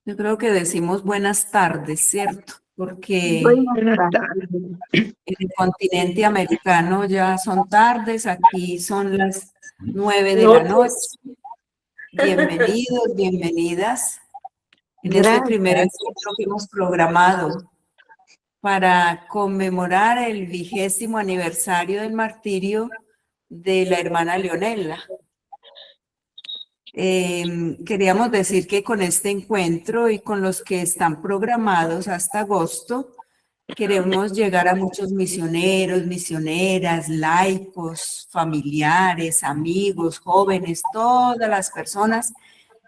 Yo creo que decimos buenas tardes, ¿cierto? Porque Buenas tardes. en el continente americano ya son tardes, aquí son las 9 de la noche. Bienvenidos, bienvenidas en este primer encuentro que hemos programado para conmemorar el 20º aniversario del martirio de la hermana Leonela. Queríamos decir que con este encuentro y con los que están programados hasta agosto, queremos llegar a muchos misioneros, misioneras, laicos, familiares, amigos, jóvenes, todas las personas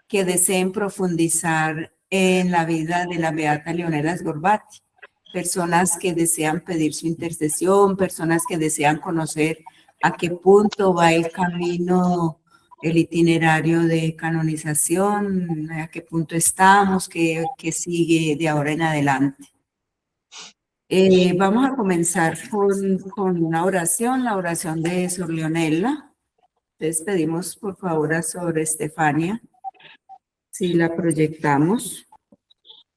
que deseen profundizar en la vida de la beata Leonela Sgorbati, personas que desean pedir su intercesión, personas que desean conocer a qué punto va el camino, el itinerario de canonización, a qué punto estamos, qué sigue de ahora en adelante. Vamos a comenzar con una oración, la oración de Sor Leonela. Entonces pedimos por favor a Sor Estefania, si la proyectamos,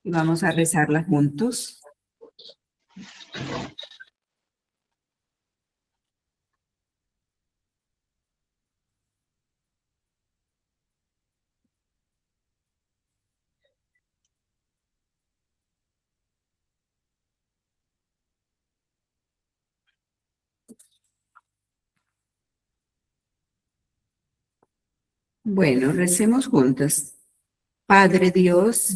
y vamos a rezarla juntos. Bueno, recemos juntas. Padre Dios,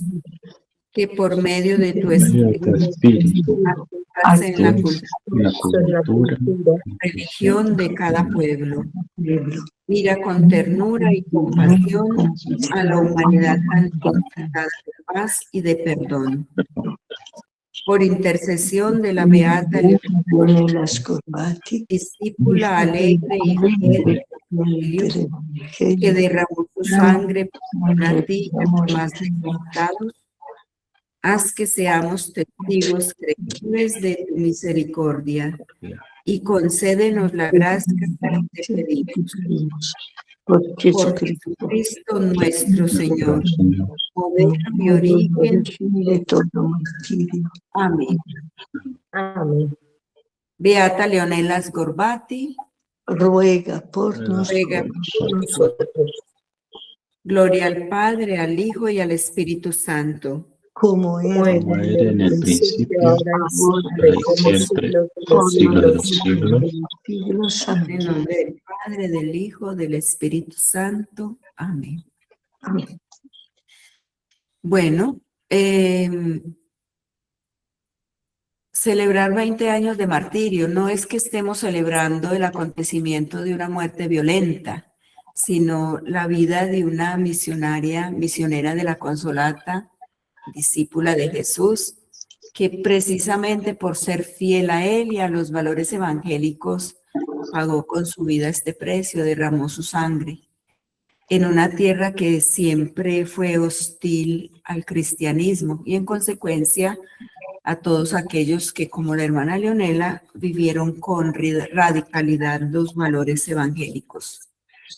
que por medio de tu Espíritu actúas en la cultura, religión de cada pueblo. Mira con ternura y compasión a la humanidad tan necesitada de paz y de perdón. Por intercesión de la beata Leonela Sgorbati, discípula alegre y fiel del que derramó su sangre por la ti y por más necesitados, haz que seamos testigos creíbles de tu misericordia y concédenos la gracia que te pedimos. Por Jesucristo nuestro Señor, modelo y origen de todo martirio. Amén. Amén. Beata Leonela Sgorbati, Ruega por nosotros. Gloria al Padre, al Hijo y al Espíritu Santo. Como era en el principio, ahora y siempre, por los siglos de los siglos. En nombre del Padre, del Hijo, del Espíritu Santo. Amén. Amén. Bueno, celebrar 20 años de martirio no es que estemos celebrando el acontecimiento de una muerte violenta, sino la vida de una misionera de la Consolata, discípula de Jesús, que precisamente por ser fiel a él y a los valores evangélicos, pagó con su vida este precio, derramó su sangre en una tierra que siempre fue hostil al cristianismo y en consecuencia a todos aquellos que, como la hermana Leonela, vivieron con radicalidad los valores evangélicos.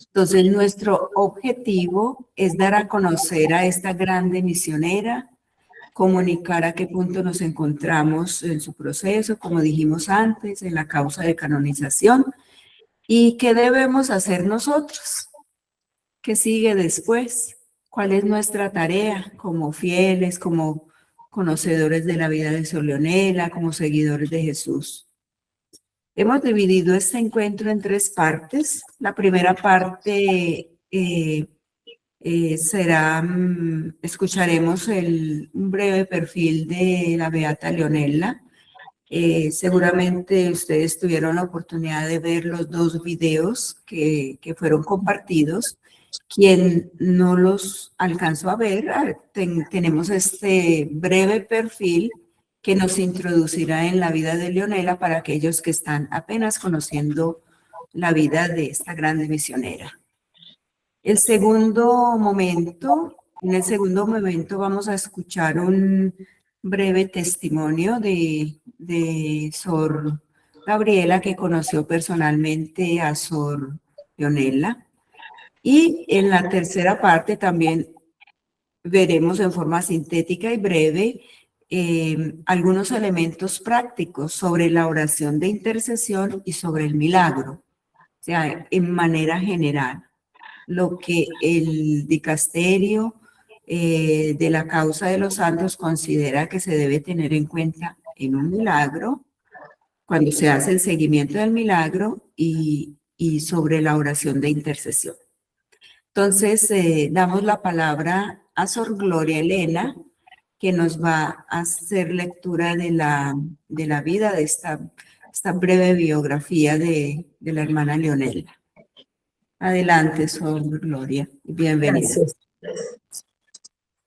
Entonces, nuestro objetivo es dar a conocer a esta grande misionera, comunicar a qué punto nos encontramos en su proceso, como dijimos antes, en la causa de canonización, y qué debemos hacer nosotros, qué sigue después, cuál es nuestra tarea como fieles, como conocedores de la vida de Sor Leonela, como seguidores de Jesús. Hemos dividido este encuentro en 3 partes. La primera parte escucharemos un breve perfil de la beata Leonela. Seguramente ustedes tuvieron la oportunidad de ver los 2 videos que fueron compartidos. Quien no los alcanzó a ver, tenemos este breve perfil que nos introducirá en la vida de Leonela para aquellos que están apenas conociendo la vida de esta grande misionera. En el segundo momento vamos a escuchar un breve testimonio de Sor Gabriela, que conoció personalmente a Sor Leonela. Y en la tercera parte también veremos en forma sintética y breve algunos elementos prácticos sobre la oración de intercesión y sobre el milagro, o sea, en manera general, lo que el dicasterio de la causa de los santos considera que se debe tener en cuenta en un milagro, cuando se hace el seguimiento del milagro y sobre la oración de intercesión. Entonces, damos la palabra a Sor Gloria Elena, que nos va a hacer lectura de la vida de esta breve biografía de la hermana Leonela. Adelante, Sor Gloria, y bienvenida. Gracias.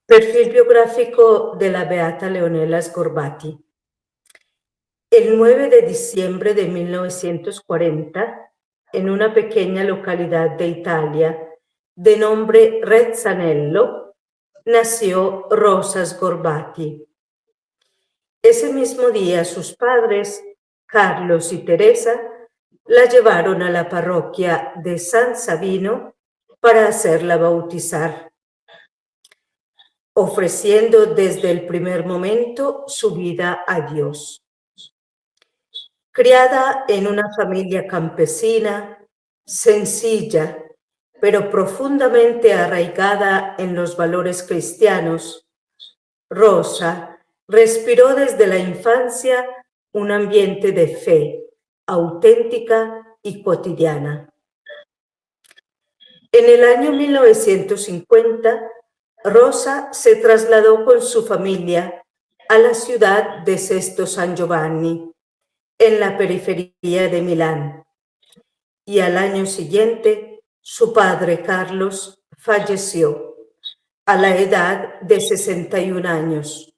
Perfil biográfico de la beata Leonela Sgorbati. El 9 de diciembre de 1940, en una pequeña localidad de Italia de nombre Rezzanello, nació Rosa Sgorbati. Ese mismo día sus padres, Carlos y Teresa, la llevaron a la parroquia de San Sabino para hacerla bautizar, ofreciendo desde el primer momento su vida a Dios. Criada en una familia campesina, sencilla, pero profundamente arraigada en los valores cristianos, Rosa respiró desde la infancia un ambiente de fe auténtica y cotidiana. En el año 1950, Rosa se trasladó con su familia a la ciudad de Sesto San Giovanni, en la periferia de Milán, y al año siguiente su padre Carlos falleció a la edad de 61 años,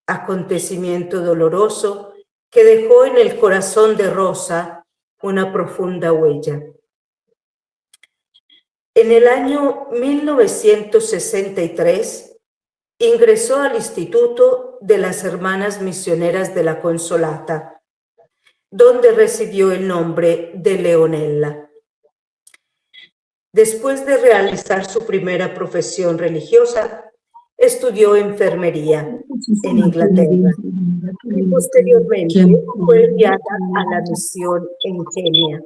acontecimiento doloroso que dejó en el corazón de Rosa una profunda huella. En el año 1963 ingresó al Instituto de las Hermanas Misioneras de la Consolata, donde recibió el nombre de Leonela. Después de realizar su primera profesión religiosa, estudió enfermería en Inglaterra y posteriormente fue enviada a la misión en Kenia.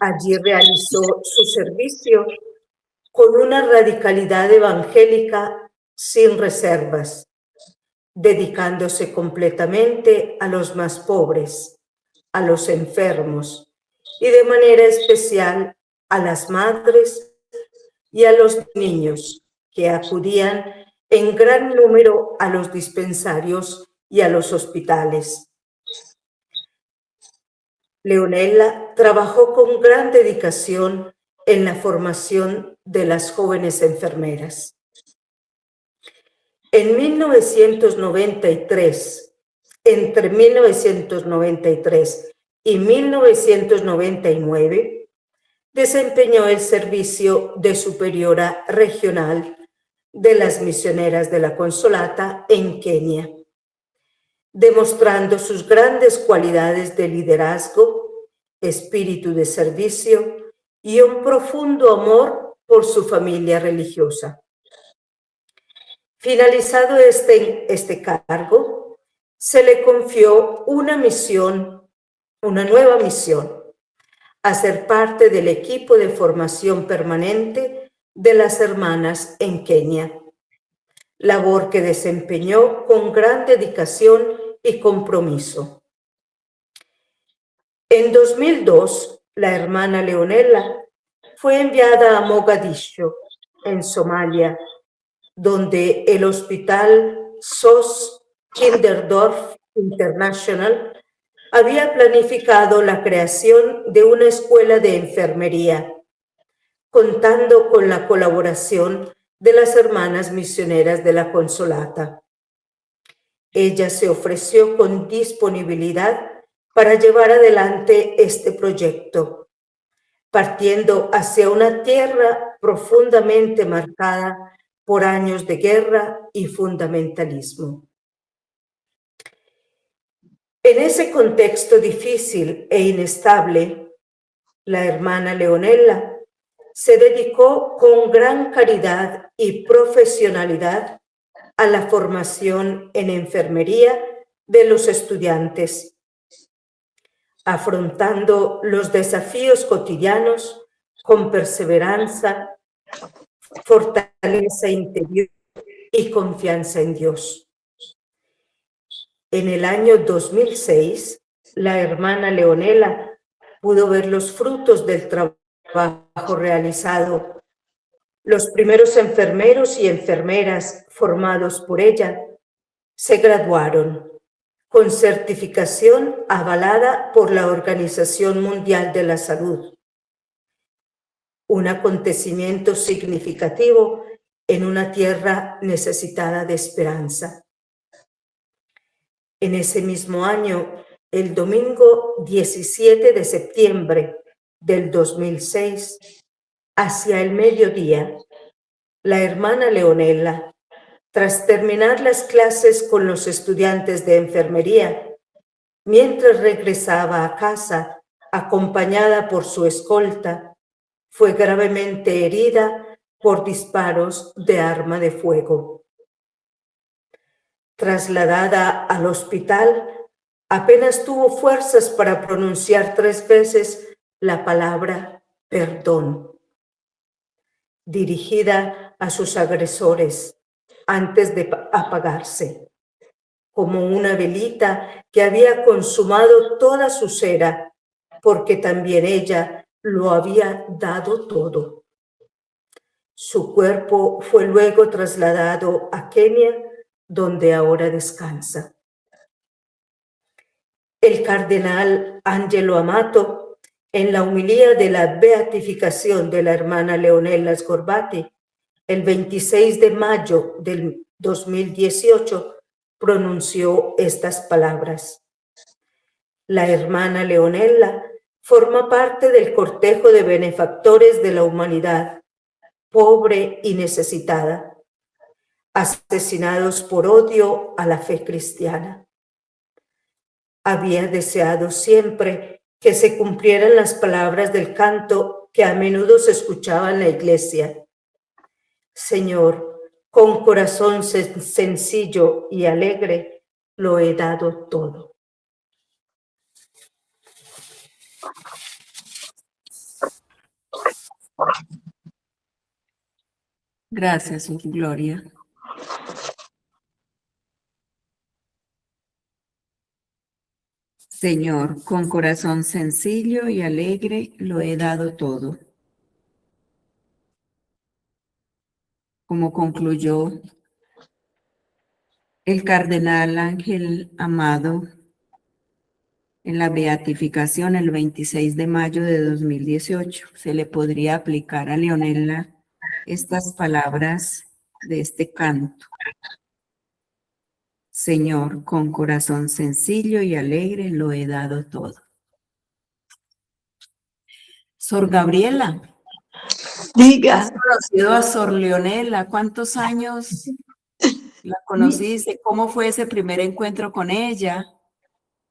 Allí realizó su servicio con una radicalidad evangélica sin reservas, dedicándose completamente a los más pobres, a los enfermos y de manera especial a las madres y a los niños que acudían en gran número a los dispensarios y a los hospitales. Leonela trabajó con gran dedicación en la formación de las jóvenes enfermeras. En 1993, entre 1993 y 1999, desempeñó el servicio de superiora regional de las misioneras de la Consolata en Kenia, demostrando sus grandes cualidades de liderazgo, espíritu de servicio y un profundo amor por su familia religiosa. Finalizado este cargo, se le confió una nueva misión, a ser parte del equipo de formación permanente de las hermanas en Kenia, labor que desempeñó con gran dedicación y compromiso. En 2002, la hermana Leonela fue enviada a Mogadiscio, en Somalia, donde el hospital SOS Kinderdorf International había planificado la creación de una escuela de enfermería, contando con la colaboración de las hermanas misioneras de la Consolata. Ella se ofreció con disponibilidad para llevar adelante este proyecto, partiendo hacia una tierra profundamente marcada por años de guerra y fundamentalismo. En ese contexto difícil e inestable, la hermana Leonela se dedicó con gran caridad y profesionalidad a la formación en enfermería de los estudiantes, afrontando los desafíos cotidianos con perseverancia, fortaleza interior y confianza en Dios. En el año 2006, la hermana Leonela pudo ver los frutos del trabajo realizado. Los primeros enfermeros y enfermeras formados por ella se graduaron con certificación avalada por la Organización Mundial de la Salud. Un acontecimiento significativo en una tierra necesitada de esperanza. En ese mismo año, el domingo 17 de septiembre del 2006, hacia el mediodía, la hermana Leonela, tras terminar las clases con los estudiantes de enfermería, mientras regresaba a casa acompañada por su escolta, fue gravemente herida por disparos de arma de fuego. Trasladada al hospital, apenas tuvo fuerzas para pronunciar 3 veces la palabra perdón, dirigida a sus agresores antes de apagarse, como una velita que había consumado toda su cera, porque también ella lo había dado todo. Su cuerpo fue luego trasladado a Kenia, donde ahora descansa. El cardenal Angelo Amato, en la homilía de la beatificación de la hermana Leonela Sgorbati, el 26 de mayo del 2018, pronunció estas palabras. La hermana Leonela forma parte del cortejo de benefactores de la humanidad, pobre y necesitada, asesinados por odio a la fe cristiana. Había deseado siempre que se cumplieran las palabras del canto que a menudo se escuchaba en la iglesia. Señor, con corazón sencillo y alegre, lo he dado todo. Gracias, Su Gloria. Señor, con corazón sencillo y alegre lo he dado todo. Como concluyó el cardenal Ángel Amado en la beatificación el 26 de mayo de 2018, se le podría aplicar a Leonela estas palabras de este canto. Señor, con corazón sencillo y alegre lo he dado todo. Sor Gabriela. Diga. ¿Has conocido a Sor Leonela? ¿Cuántos años la conociste? ¿Cómo fue ese primer encuentro con ella?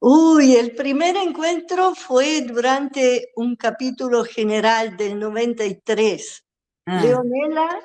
Uy, el primer encuentro fue durante un capítulo general del 93. Leonela,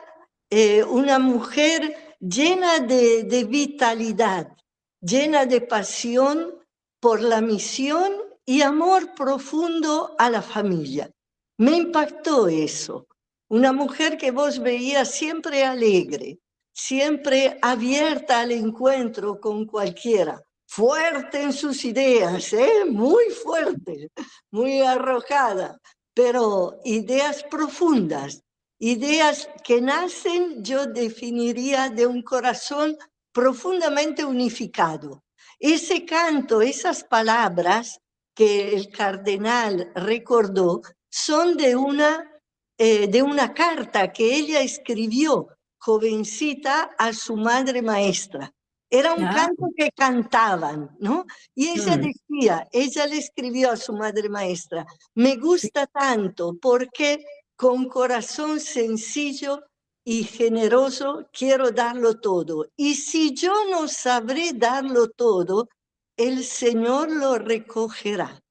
una mujer llena de vitalidad, llena de pasión por la misión y amor profundo a la familia. Me impactó eso. Una mujer que vos veías siempre alegre, siempre abierta al encuentro con cualquiera, fuerte en sus ideas, muy fuerte, muy arrojada, pero ideas profundas, ideas que nacen, yo definiría, de un corazón profundamente unificado. Ese canto, esas palabras que el cardenal recordó, son de una carta que ella escribió, jovencita, a su madre maestra. Era un canto que cantaban, ¿no? Y ella decía, ella le escribió a su madre maestra, me gusta tanto porque con corazón sencillo y generoso quiero darlo todo. Y si yo no sabré darlo todo, el Señor lo recogerá.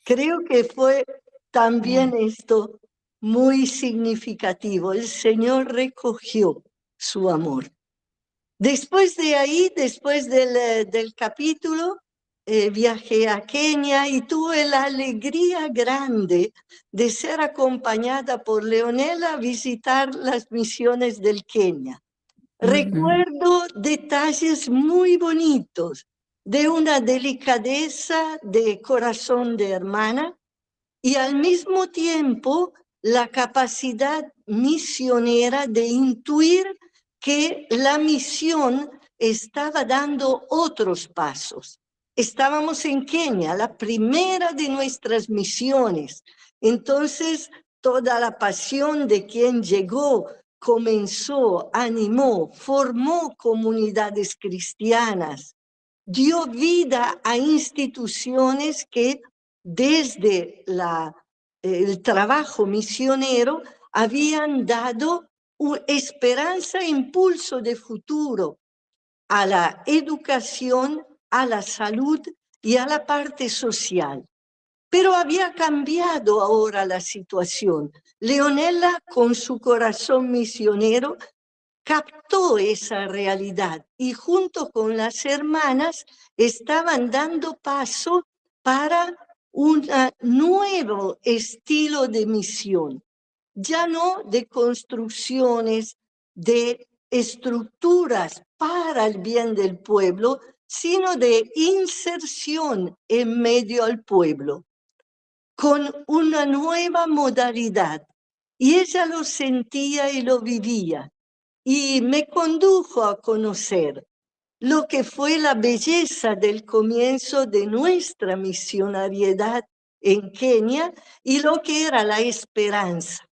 Creo que fue también esto muy significativo. El Señor recogió su amor. Después de ahí, después del capítulo, viajé a Kenia y tuve la alegría grande de ser acompañada por Leonela a visitar las misiones del Kenia. Recuerdo detalles muy bonitos, de una delicadeza de corazón de hermana y al mismo tiempo la capacidad misionera de intuir que la misión estaba dando otros pasos. Estábamos en Kenia, la primera de nuestras misiones. Entonces, toda la pasión de quien llegó, comenzó, animó, formó comunidades cristianas, dio vida a instituciones que desde el trabajo misionero habían dado esperanza e impulso de futuro a la educación, a la salud y a la parte social. Pero había cambiado ahora la situación. Leonela, con su corazón misionero, captó esa realidad y junto con las hermanas estaban dando paso para un nuevo estilo de misión, ya no de construcciones, de estructuras para el bien del pueblo, sino de inserción en medio al pueblo, con una nueva modalidad. Y ella lo sentía y lo vivía. Y me condujo a conocer lo que fue la belleza del comienzo de nuestra misionariedad en Kenia y lo que era la esperanza.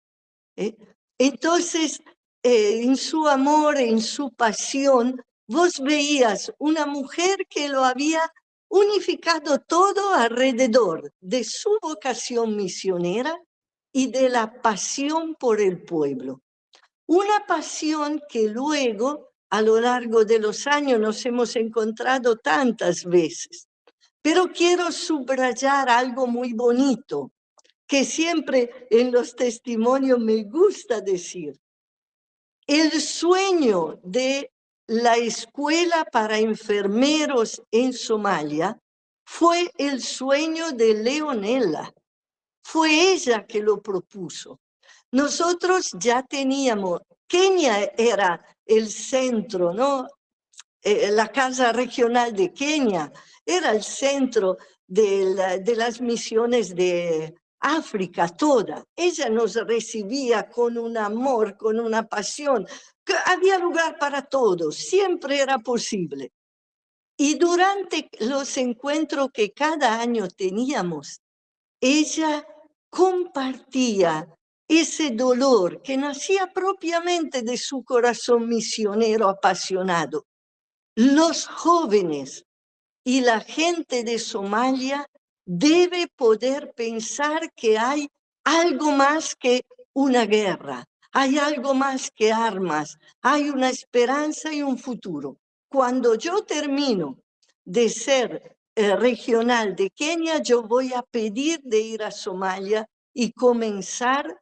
Entonces, en su amor, en su pasión, vos veías una mujer que lo había unificado todo alrededor de su vocación misionera y de la pasión por el pueblo. Una pasión que luego, a lo largo de los años, nos hemos encontrado tantas veces. Pero quiero subrayar algo muy bonito, que siempre en los testimonios me gusta decir. El sueño de la escuela para enfermeros en Somalia fue el sueño de Leonela. Fue ella que lo propuso. Nosotros ya teníamos, Kenia era el centro, ¿no? La Casa Regional de Kenia era el centro de las misiones de África toda. Ella nos recibía con un amor, con una pasión. Que había lugar para todos, siempre era posible. Y durante los encuentros que cada año teníamos, ella compartía ese dolor que nacía propiamente de su corazón misionero apasionado. Los jóvenes y la gente de Somalia debe poder pensar que hay algo más que una guerra, hay algo más que armas, hay una esperanza y un futuro. Cuando yo termino de ser regional de Kenia, yo voy a pedir de ir a Somalia y comenzar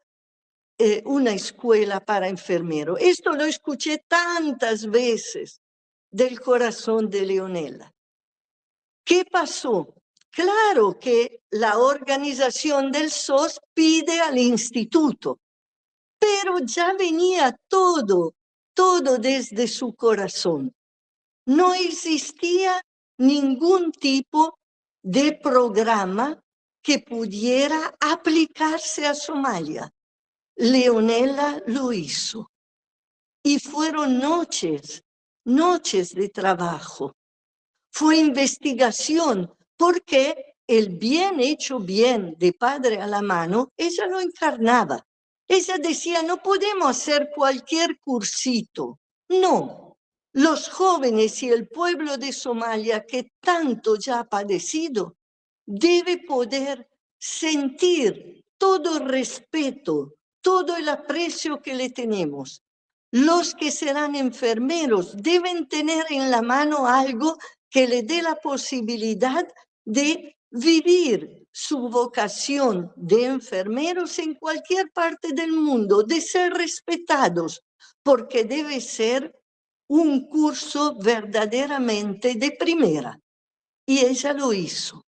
una escuela para enfermeros. Esto lo escuché tantas veces del corazón de Leonela. ¿Qué pasó? Claro que la organización del SOS pide al instituto, pero ya venía todo desde su corazón. No existía ningún tipo de programa que pudiera aplicarse a Somalia. Leonela lo hizo. Y fueron noches de trabajo. Fue investigación, porque el bien hecho bien de padre a la mano, ella lo encarnaba. Ella decía, no podemos hacer cualquier cursito. No, los jóvenes y el pueblo de Somalia, que tanto ya ha padecido, debe poder sentir todo respeto, todo el aprecio que le tenemos. Los que serán enfermeros deben tener en la mano algo que le dé la posibilidad de vivir su vocación de enfermeros en cualquier parte del mundo, de ser respetados, porque debe ser un curso verdaderamente de primera. Y ella lo hizo.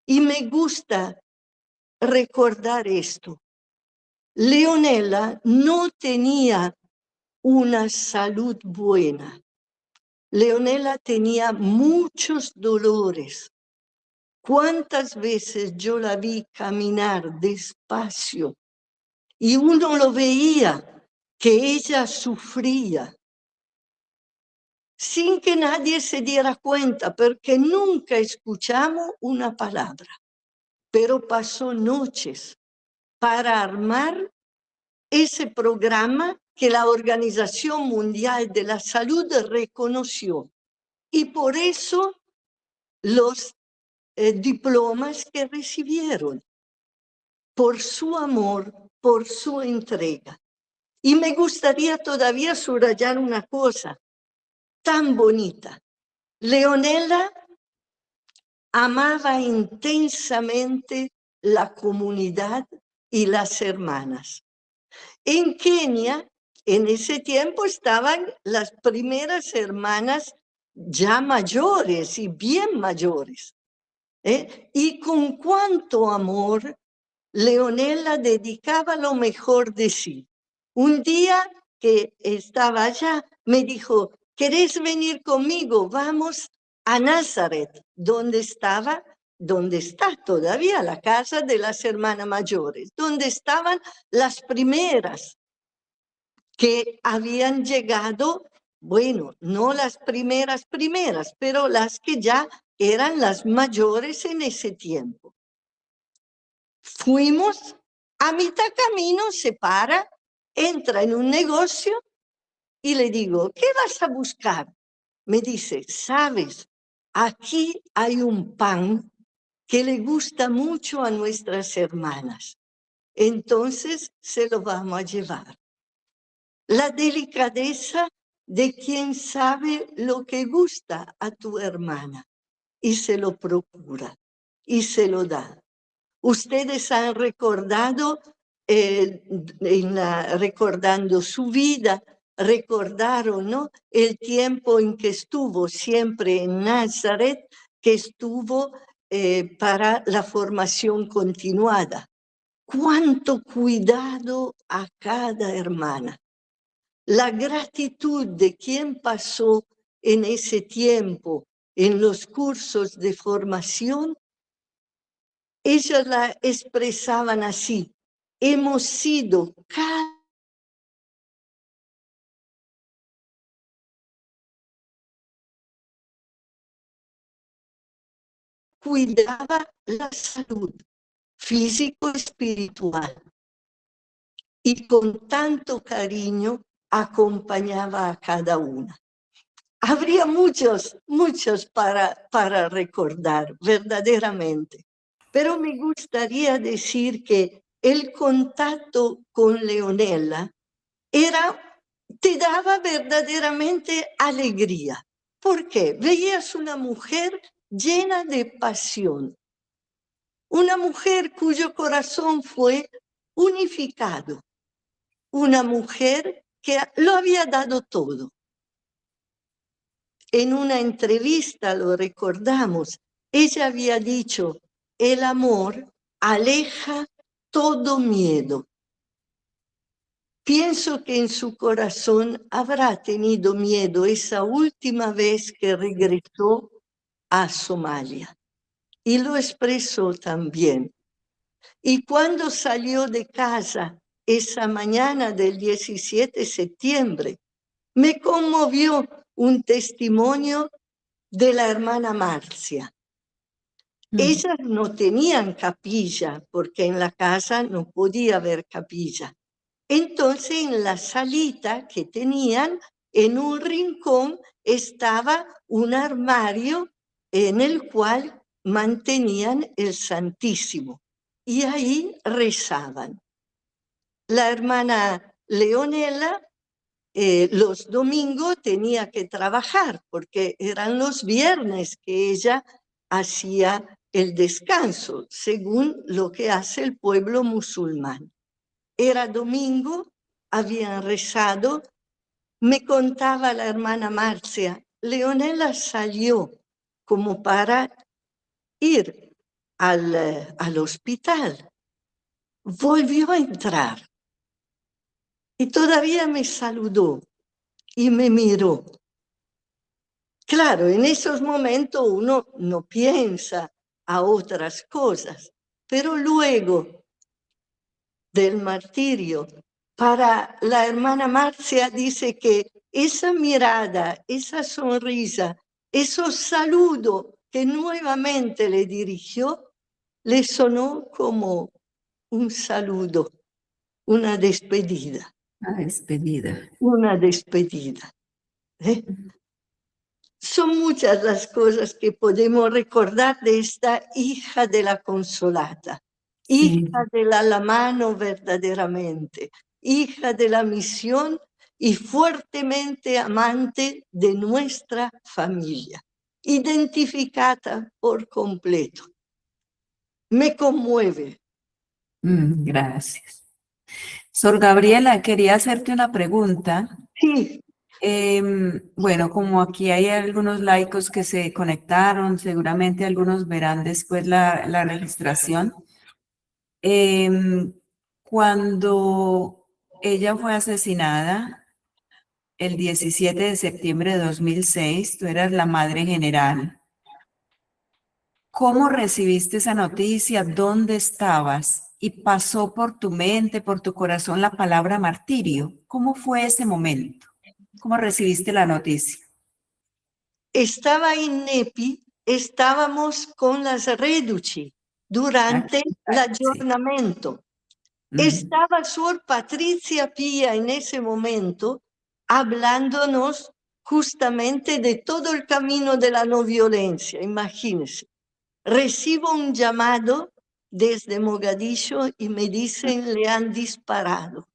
Y me gusta recordar esto. Leonela no tenía una salud buena. Leonela tenía muchos dolores. ¿Cuántas veces yo la vi caminar despacio y uno lo veía que ella sufría sin que nadie se diera cuenta, porque nunca escuchamos una palabra? Pero pasó noches para armar ese programa que la Organización Mundial de la Salud reconoció. Y por eso los diplomas que recibieron, por su amor, por su entrega. Y me gustaría todavía subrayar una cosa tan bonita. Leonela amaba intensamente la comunidad y las hermanas. En Kenia, en ese tiempo, estaban las primeras hermanas ya mayores y bien mayores. Y con cuánto amor Leonela dedicaba lo mejor de sí. Un día que estaba allá, me dijo, ¿querés venir conmigo? Vamos a Nazaret, donde está todavía la casa de las hermanas mayores, donde estaban las primeras que habían llegado, bueno, no las primeras, pero las que ya eran las mayores en ese tiempo. Fuimos, a mitad camino se para, entra en un negocio y le digo, ¿qué vas a buscar? Me dice, ¿sabes? Aquí hay un pan que le gusta mucho a nuestras hermanas. Entonces se lo vamos a llevar. La delicadeza de quien sabe lo que gusta a tu hermana y se lo procura y se lo da. Ustedes han recordado, recordando su vida, recordaron, ¿no?, el tiempo en que estuvo siempre en Nazaret, que estuvo para la formación continuada. Cuánto cuidado a cada hermana. La gratitud de quien pasó en ese tiempo en los cursos de formación, ellas la expresaban así: hemos sido cuidaba la salud físico-espiritual y con tanto cariño acompañaba a cada una. Habría muchos para recordar, verdaderamente. Pero me gustaría decir que el contacto con Leonela te daba verdaderamente alegría. ¿Por qué? Veías una mujer llena de pasión. Una mujer cuyo corazón fue unificado. Una mujer que lo había dado todo. En una entrevista, lo recordamos, ella había dicho, el amor aleja todo miedo. Pienso que en su corazón habrá tenido miedo esa última vez que regresó a Somalia. Y lo expresó también. Y cuando salió de casa esa mañana del 17 de septiembre, me conmovió un testimonio de la hermana Marcia. Ellas no tenían capilla, porque en la casa no podía haber capilla. Entonces, en la salita que tenían, en un rincón, estaba un armario en el cual mantenían el Santísimo. Y ahí rezaban. La hermana Leonela, los domingos tenía que trabajar, porque eran los viernes que ella hacía el descanso, según lo que hace el pueblo musulmán. Era domingo, habían rezado, me contaba la hermana Marcia, Leonela salió como para ir al hospital. Volvió a entrar y todavía me saludó y me miró. Claro, en esos momentos uno no piensa a otras cosas, pero luego del martirio, para la hermana Marcia dice que esa mirada, esa sonrisa, esos saludos que nuevamente le dirigió, le sonó como un saludo, una despedida. Una despedida. Una despedida. Son muchas las cosas que podemos recordar de esta hija de la Consolata, Sí. hija de la mano verdaderamente, hija de la misión y fuertemente amante de nuestra familia, identificada por completo. Me conmueve. Gracias. Sor Gabriela, quería hacerte una pregunta. Sí. Bueno, como aquí hay algunos laicos que se conectaron, seguramente algunos verán después la registración. Cuando ella fue asesinada, el 17 de septiembre de 2006, tú eras la madre general. ¿Cómo recibiste esa noticia? ¿Dónde estabas? ¿Y pasó por tu mente, por tu corazón la palabra martirio? ¿Cómo fue ese momento? ¿Cómo recibiste la noticia? Estaba en Nepi, estábamos con las reduci durante l'aggiornamento. Estaba Sor Patricia Pía en ese momento hablándonos justamente de todo el camino de la no violencia, imagínense. Recibo un llamado desde Mogadiscio y me dicen le han disparado.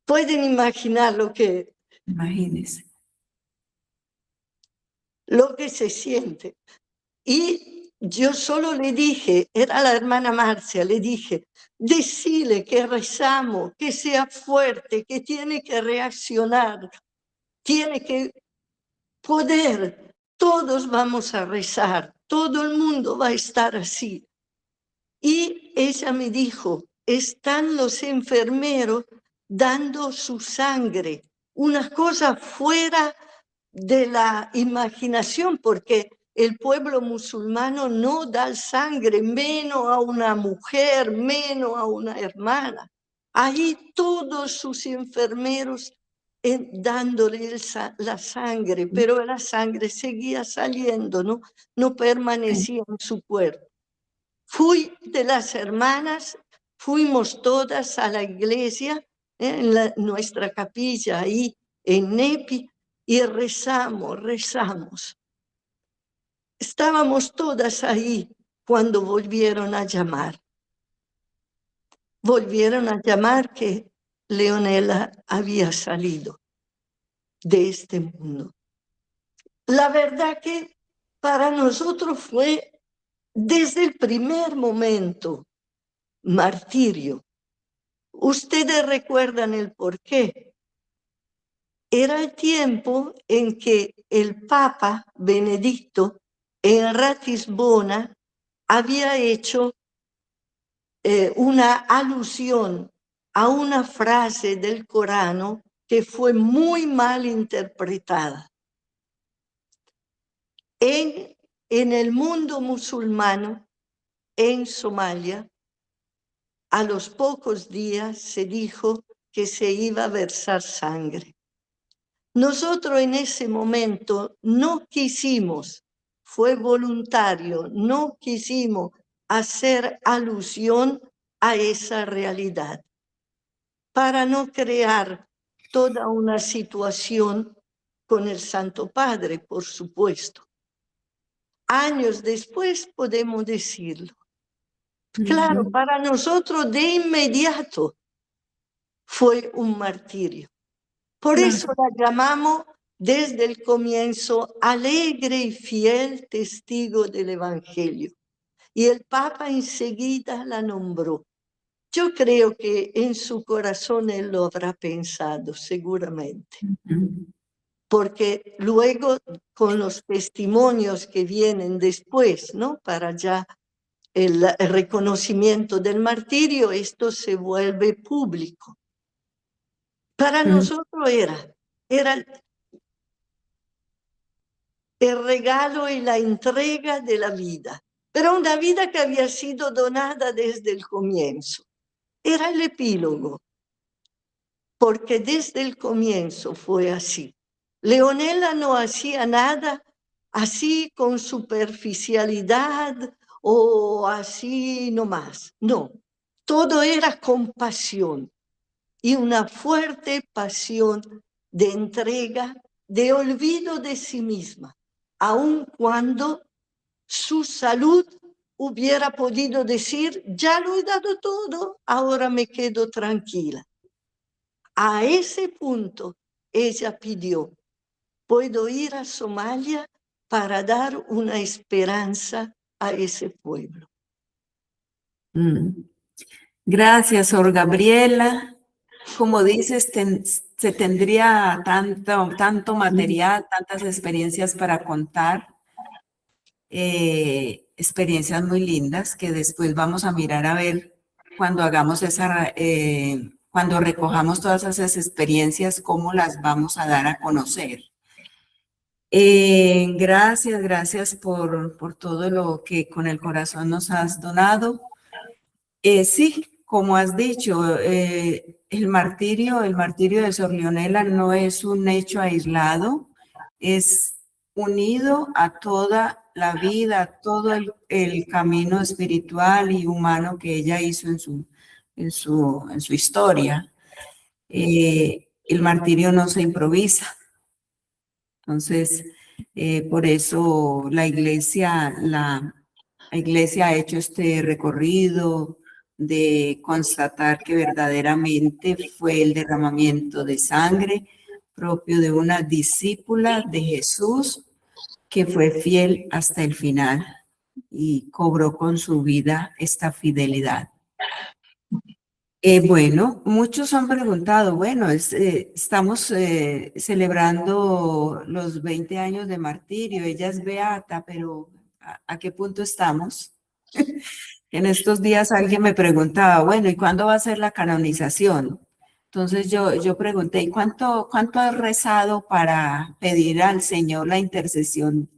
Pueden imaginar lo que... Imagínense. Lo que se siente. Y yo solo le dije, era la hermana Marcia, le dije, decile que rezamos, que sea fuerte, que tiene que reaccionar, tiene que poder, todos vamos a rezar, todo el mundo va a estar así. Y ella me dijo, están los enfermeros dando su sangre, una cosa fuera de la imaginación, porque el pueblo musulmano no da sangre, menos a una mujer, menos a una hermana. Ahí todos sus enfermeros dándole la sangre, pero la sangre seguía saliendo, no permanecía en su cuerpo. Fui de las hermanas, fuimos todas a la iglesia, en nuestra capilla ahí en Nepi, y rezamos. Estábamos todas ahí cuando volvieron a llamar. Volvieron a llamar que Leonela había salido de este mundo. La verdad que para nosotros fue desde el primer momento martirio. Ustedes recuerdan el porqué. Era el tiempo en que el Papa Benedicto en Ratisbona había hecho una alusión a una frase del Corán que fue muy mal interpretada. En el mundo musulmán, en Somalia, a los pocos días se dijo que se iba a versar sangre. Nosotros en ese momento no quisimos, fue voluntario, no quisimos hacer alusión a esa realidad para no crear toda una situación con el Santo Padre, por supuesto. Años después podemos decirlo. Claro, para nosotros de inmediato fue un martirio. Por eso la llamamos desde el comienzo, alegre y fiel testigo del Evangelio. Y el Papa enseguida la nombró. Yo creo que en su corazón él lo habrá pensado, seguramente. Porque luego, con los testimonios que vienen después, ¿no? Para ya el reconocimiento del martirio, esto se vuelve público. Para nosotros era el regalo y la entrega de la vida, pero una vida que había sido donada desde el comienzo. Era el epílogo, porque desde el comienzo fue así. Leonela no hacía nada así con superficialidad o así nomás. No, todo era compasión y una fuerte pasión de entrega, de olvido de sí misma, aun cuando su salud hubiera podido decir, ya lo he dado todo, ahora me quedo tranquila. A ese punto ella pidió, puedo ir a Somalia para dar una esperanza a ese pueblo. Gracias, Sor Gabriela. Como dices, se tendría tanto material, tantas experiencias para contar, experiencias muy lindas que después vamos a mirar a ver cuando hagamos cuando recojamos todas esas experiencias, cómo las vamos a dar a conocer. Gracias por todo lo que con el corazón nos has donado. Sí, como has dicho, el martirio de Sor Leonela no es un hecho aislado, es unido a toda la vida, a todo el camino espiritual y humano que ella hizo en su historia. El martirio no se improvisa. Entonces, por eso la iglesia ha hecho este recorrido de constatar que verdaderamente fue el derramamiento de sangre propio de una discípula de Jesús que fue fiel hasta el final y cobró con su vida esta fidelidad. Bueno, muchos han preguntado, bueno, estamos celebrando los 20 años de martirio, ella es beata, pero ¿a qué punto estamos? En estos días alguien me preguntaba, bueno, ¿y cuándo va a ser la canonización? Entonces yo pregunté, ¿y cuánto has rezado para pedir al Señor la intercesión,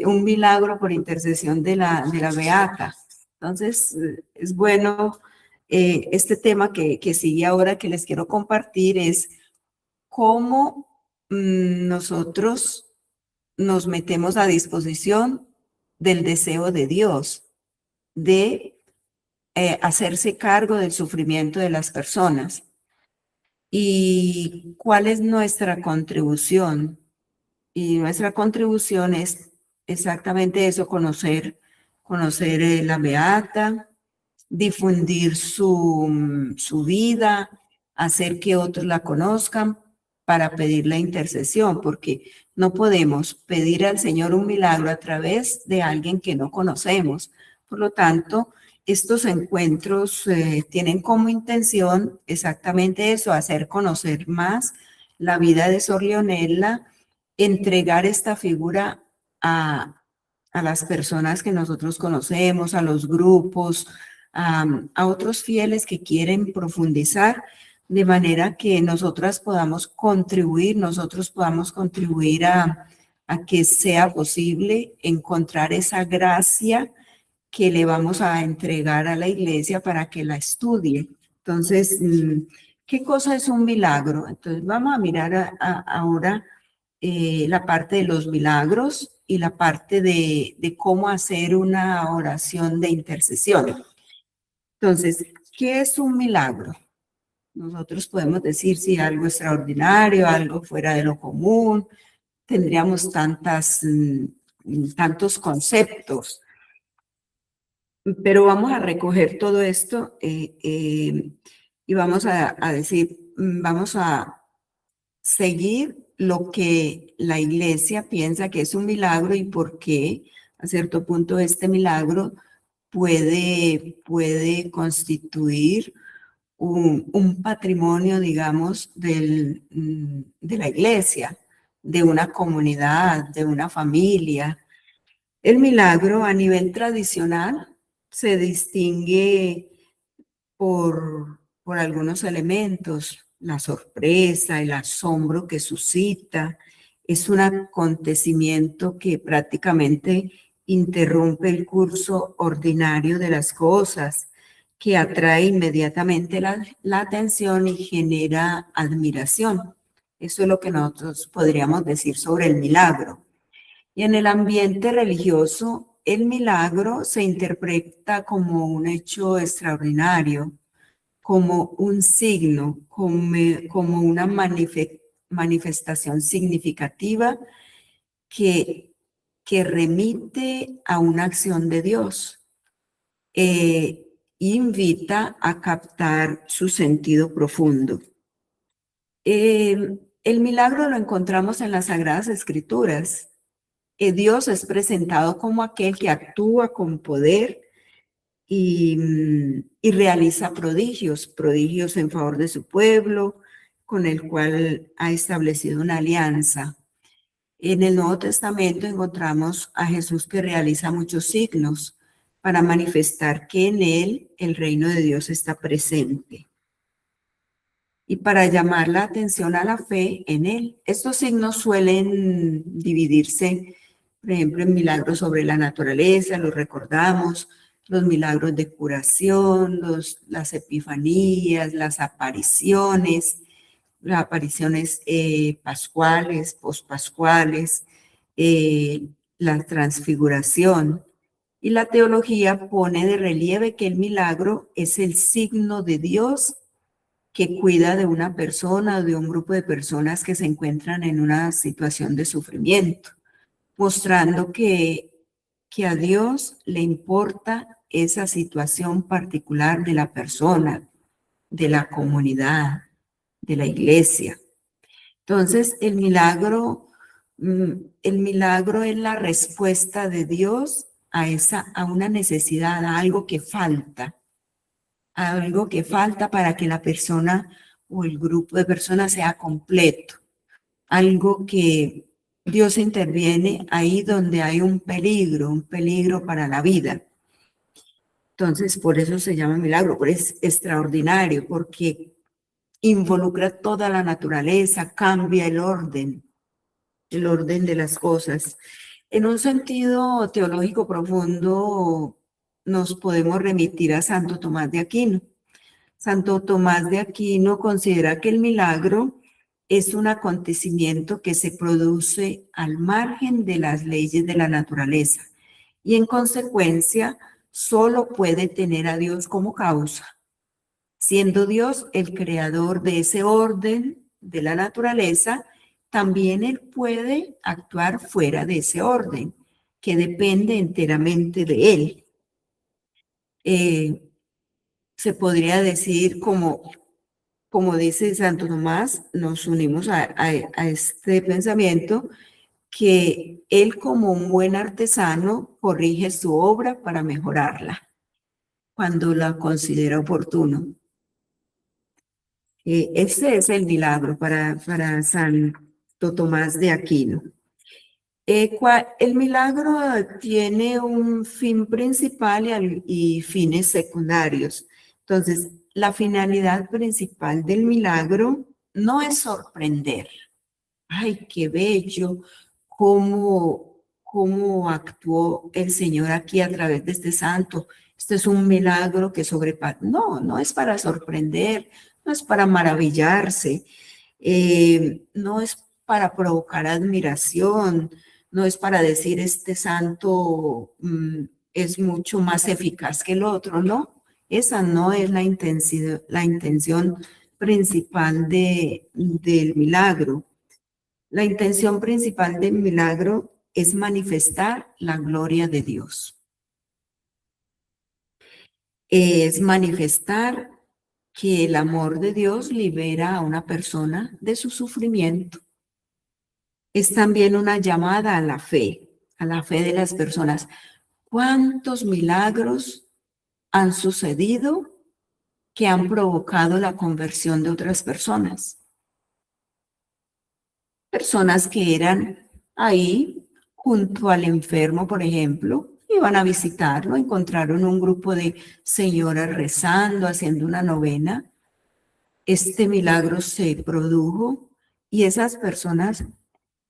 un milagro por intercesión de la beata? Entonces es bueno, este tema que sigue ahora que les quiero compartir es cómo nosotros nos metemos a disposición del deseo de Dios de hacerse cargo del sufrimiento de las personas. ¿Y cuál es nuestra contribución? Y nuestra contribución es exactamente eso, conocer la beata, difundir su vida, hacer que otros la conozcan para pedir la intercesión, porque no podemos pedir al Señor un milagro a través de alguien que no conocemos. Por lo tanto, estos encuentros tienen como intención exactamente eso, hacer conocer más la vida de Sor Leonela, entregar esta figura a las personas que nosotros conocemos, a los grupos, a otros fieles que quieren profundizar, de manera que nosotros podamos contribuir a que sea posible encontrar esa gracia que le vamos a entregar a la iglesia para que la estudie. Entonces, ¿qué cosa es un milagro? Entonces, vamos a mirar ahora la parte de los milagros y la parte de cómo hacer una oración de intercesión. Entonces, ¿qué es un milagro? Nosotros podemos decir si algo extraordinario, algo fuera de lo común, tendríamos tantos conceptos, pero vamos a recoger todo esto y vamos a decir, vamos a seguir lo que la iglesia piensa que es un milagro y por qué a cierto punto este milagro puede constituir un patrimonio, digamos, de la iglesia, de una comunidad, de una familia. El milagro a nivel tradicional se distingue por algunos elementos, la sorpresa, el asombro que suscita. Es un acontecimiento que prácticamente interrumpe el curso ordinario de las cosas, que atrae inmediatamente la atención y genera admiración. Eso es lo que nosotros podríamos decir sobre el milagro. Y en el ambiente religioso, el milagro se interpreta como un hecho extraordinario, como un signo, como una manifestación significativa que remite a una acción de Dios. Invita a captar su sentido profundo. El milagro lo encontramos en las Sagradas Escrituras. Dios es presentado como aquel que actúa con poder y realiza prodigios en favor de su pueblo, con el cual ha establecido una alianza. En el Nuevo Testamento encontramos a Jesús que realiza muchos signos para manifestar que en él el reino de Dios está presente y para llamar la atención a la fe en él. Estos signos suelen dividirse, por ejemplo, en milagros sobre la naturaleza, los recordamos, los milagros de curación, las epifanías, las apariciones pascuales, pospascuales, la transfiguración. Y la teología pone de relieve que el milagro es el signo de Dios que cuida de una persona o de un grupo de personas que se encuentran en una situación de sufrimiento, mostrando que a Dios le importa esa situación particular de la persona, de la comunidad, de la iglesia. Entonces, el milagro es la respuesta de Dios a una necesidad, a algo que falta para que la persona o el grupo de personas sea completo. Algo que Dios interviene ahí donde hay un peligro para la vida. Entonces, por eso se llama milagro, pero es extraordinario, porque involucra toda la naturaleza, cambia el orden de las cosas. En un sentido teológico profundo, nos podemos remitir a Santo Tomás de Aquino. Santo Tomás de Aquino considera que el milagro es un acontecimiento que se produce al margen de las leyes de la naturaleza y en consecuencia solo puede tener a Dios como causa. Siendo Dios el creador de ese orden de la naturaleza, también Él puede actuar fuera de ese orden, que depende enteramente de Él. Se podría decir, como dice Santo Tomás, nos unimos a este pensamiento, que Él como un buen artesano corrige su obra para mejorarla cuando la considera oportuno. Ese es el milagro para Santo Tomás de Aquino. El milagro tiene un fin principal y fines secundarios. Entonces, la finalidad principal del milagro no es sorprender. ¡Ay, qué bello! ¿Cómo actuó el Señor aquí a través de este santo? Esto es un milagro que sobrepasa. No es para sorprender, no es para maravillarse, no es para provocar admiración, no es para decir este santo es mucho más eficaz que el otro, no. Esa no es la intención principal del milagro. La intención principal del milagro es manifestar la gloria de Dios. Es manifestar que el amor de Dios libera a una persona de su sufrimiento. es también una llamada a la fe de las personas. ¿Cuántos milagros han sucedido que han provocado la conversión de otras personas? Personas que eran ahí junto al enfermo, por ejemplo, iban a visitarlo, encontraron un grupo de señoras rezando, haciendo una novena. Este milagro se produjo y esas personas,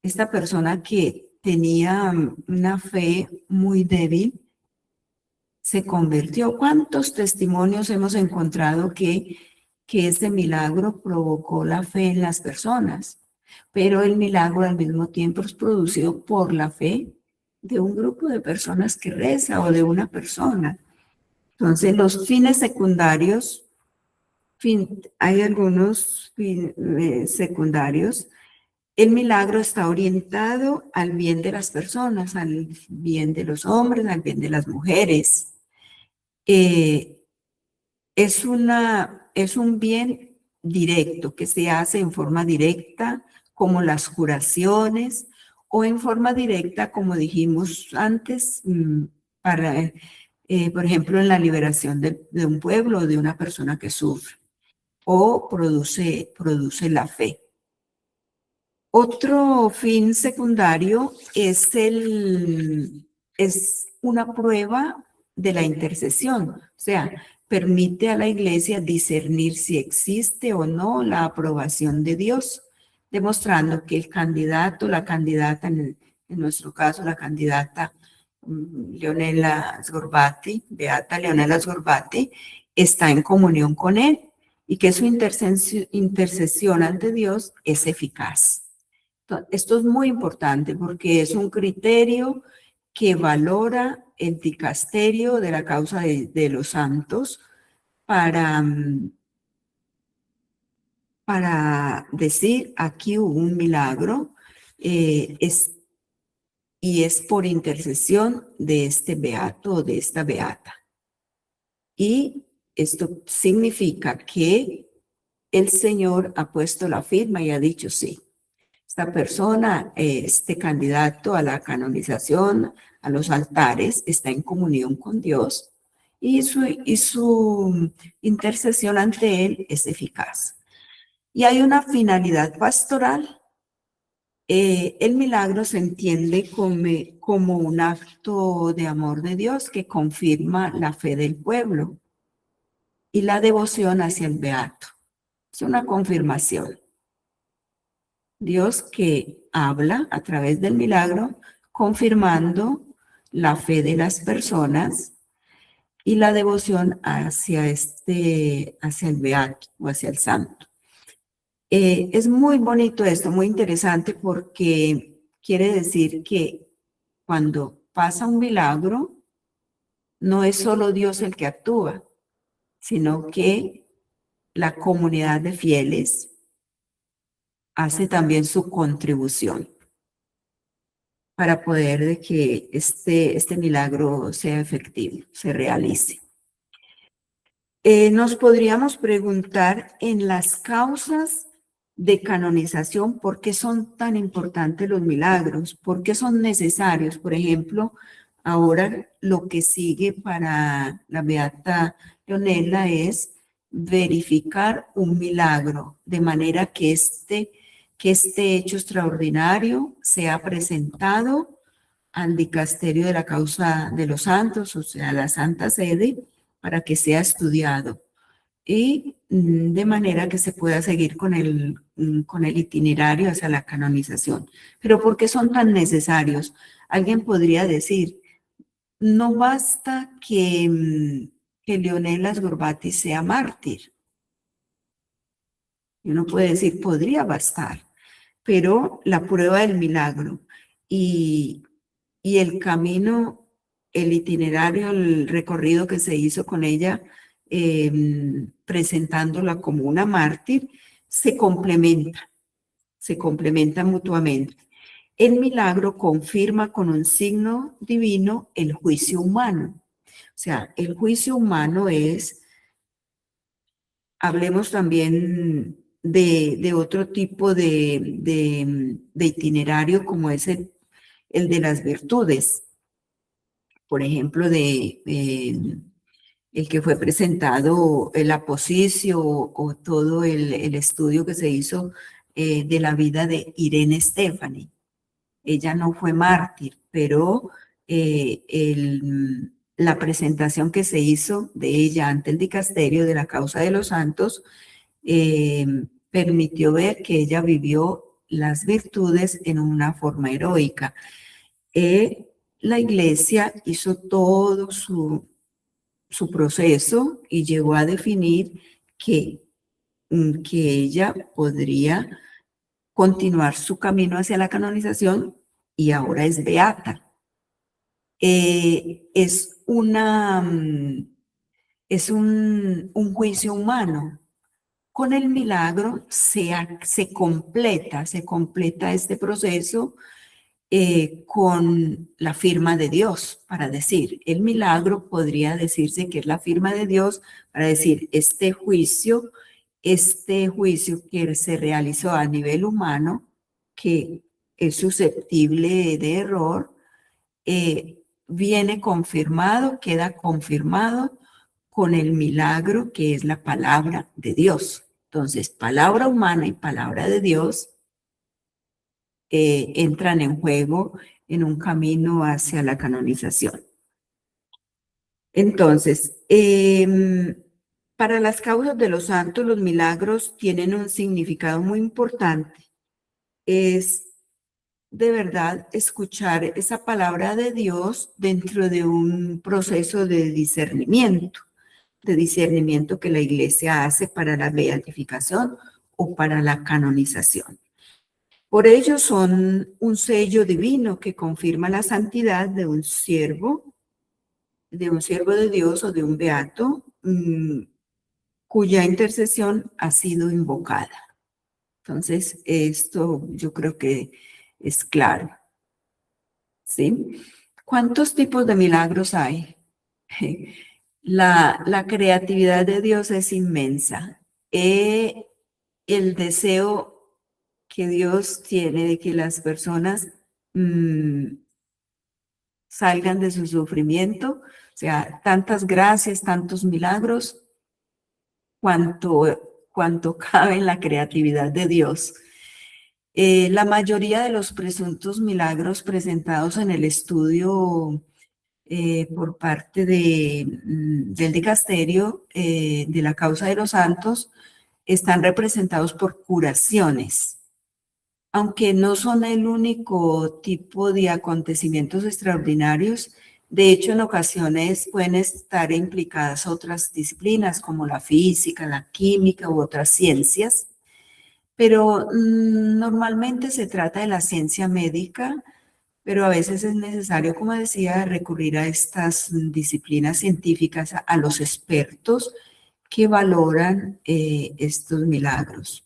esta persona que tenía una fe muy débil, se convirtió. ¿Cuántos testimonios hemos encontrado que ese milagro provocó la fe en las personas? Pero el milagro al mismo tiempo es producido por la fe de un grupo de personas que reza o de una persona. Entonces, los fines secundarios, hay algunos secundarios. El milagro está orientado al bien de las personas, al bien de los hombres, al bien de las mujeres. Es un bien directo que se hace en forma directa, como las curaciones, o en forma directa, como dijimos antes, para, por ejemplo, en la liberación de un pueblo o de una persona que sufre, o produce la fe. Otro fin secundario es una prueba de la intercesión, o sea, permite a la iglesia discernir si existe o no la aprobación de Dios, demostrando que el candidato, la candidata, en nuestro caso la candidata Leonela Sgorbati, Beata Leonela Sgorbati, está en comunión con él y que su intercesión ante Dios es eficaz. Esto es muy importante porque es un criterio que valora el dicasterio de la causa de los santos para decir aquí hubo un milagro y es por intercesión de este beato o de esta beata. Y esto significa que el Señor ha puesto la firma y ha dicho sí. Esta persona, este candidato a la canonización, a los altares, está en comunión con Dios y su intercesión ante Él es eficaz. Y hay una finalidad pastoral. El milagro se entiende como un acto de amor de Dios que confirma la fe del pueblo y la devoción hacia el beato. Es una confirmación. Dios que habla a través del milagro, confirmando la fe de las personas y la devoción hacia el beato o hacia el santo. Es muy bonito esto, muy interesante porque quiere decir que cuando pasa un milagro, no es solo Dios el que actúa, sino que la comunidad de fieles hace también su contribución para poder de que este milagro sea efectivo, se realice. Nos podríamos preguntar en las causas de canonización, ¿por qué son tan importantes los milagros? ¿Por qué son necesarios? Por ejemplo, ahora lo que sigue para la beata Leonela es verificar un milagro, de manera que este hecho extraordinario sea presentado al dicasterio de la causa de los santos, o sea, a la Santa Sede, para que sea estudiado y de manera que se pueda seguir con el itinerario hacia la canonización. Pero ¿por qué son tan necesarios? Alguien podría decir, no basta que Leonela Sgorbati sea mártir. Y uno puede decir, podría bastar, pero la prueba del milagro y el camino, el itinerario, el recorrido que se hizo con ella, presentándola como una mártir, se complementa mutuamente. El milagro confirma con un signo divino el juicio humano. O sea, el juicio humano es, hablemos también de otro tipo de itinerario como es el de las virtudes. Por ejemplo, el que fue presentado, el aposicio o todo el estudio que se hizo de la vida de Irene Stefani. Ella no fue mártir, pero la presentación que se hizo de ella ante el dicasterio de la causa de los santos permitió ver que ella vivió las virtudes en una forma heroica. La iglesia hizo todo su proceso y llegó a definir que ella podría continuar su camino hacia la canonización y ahora es beata. Es un juicio humano. Con el milagro se completa este proceso con la firma de Dios, para decir, el milagro podría decirse que es la firma de Dios para decir, este juicio que se realizó a nivel humano, que es susceptible de error, viene confirmado, queda confirmado con el milagro que es la palabra de Dios. Entonces, palabra humana y palabra de Dios entran en juego en un camino hacia la canonización. Entonces, para las causas de los santos, los milagros tienen un significado muy importante. Es de verdad escuchar esa palabra de Dios dentro de un proceso de discernimiento que la iglesia hace para la beatificación o para la canonización. Por ello son un sello divino que confirma la santidad de un siervo de Dios o de un beato cuya intercesión ha sido invocada. Entonces, esto yo creo que es claro. ¿Sí? ¿Cuántos tipos de milagros hay? La creatividad de Dios es inmensa. El deseo que Dios tiene de que las personas salgan de su sufrimiento, o sea, tantas gracias, tantos milagros, cuanto cabe en la creatividad de Dios. La mayoría de los presuntos milagros presentados en el estudio por parte del dicasterio de la causa de los santos están representados por curaciones, aunque no son el único tipo de acontecimientos extraordinarios. De hecho, en ocasiones pueden estar implicadas otras disciplinas como la física, la química u otras ciencias, pero normalmente se trata de la ciencia médica, pero a veces es necesario, como decía, recurrir a estas disciplinas científicas, a los expertos que valoran estos milagros.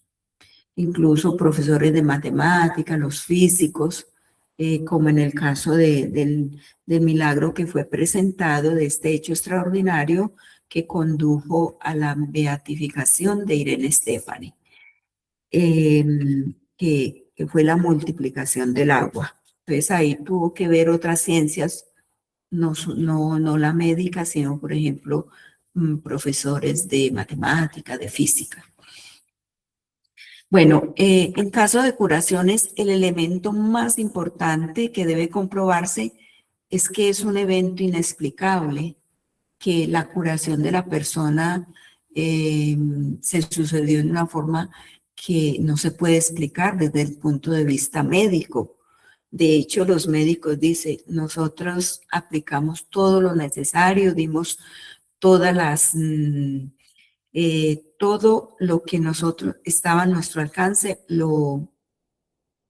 Incluso profesores de matemática, los físicos, como en el caso del milagro que fue presentado, de este hecho extraordinario que condujo a la beatificación de Irene Stefani, que fue la multiplicación del agua. Entonces ahí tuvo que ver otras ciencias, no la médica, sino por ejemplo profesores de matemática, de física. Bueno, en caso de curaciones, el elemento más importante que debe comprobarse es que es un evento inexplicable, que la curación de la persona se sucedió de una forma que no se puede explicar desde el punto de vista médico. De hecho, los médicos dicen, nosotros aplicamos todo lo necesario, dimos todas las... todo lo que nosotros estaba a nuestro alcance lo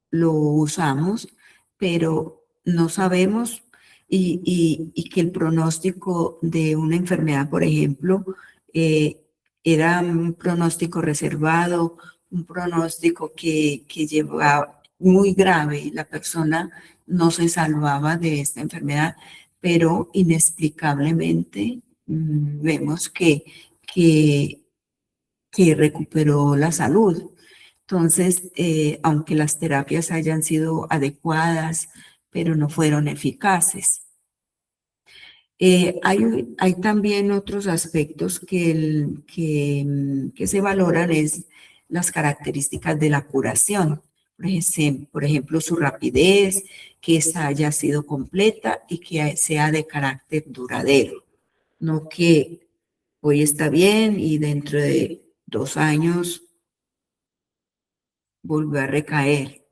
usamos, pero no sabemos y que el pronóstico de una enfermedad, por ejemplo, era un pronóstico reservado, un pronóstico que llevaba muy grave y la persona no se salvaba de esta enfermedad, pero inexplicablemente vemos que recuperó la salud. Entonces, aunque las terapias hayan sido adecuadas, pero no fueron eficaces. Hay también otros aspectos que se valoran, es las características de la curación. Por ejemplo, su rapidez, que esta haya sido completa y que sea de carácter duradero. No que hoy está bien y dentro de 2 años volvió a recaer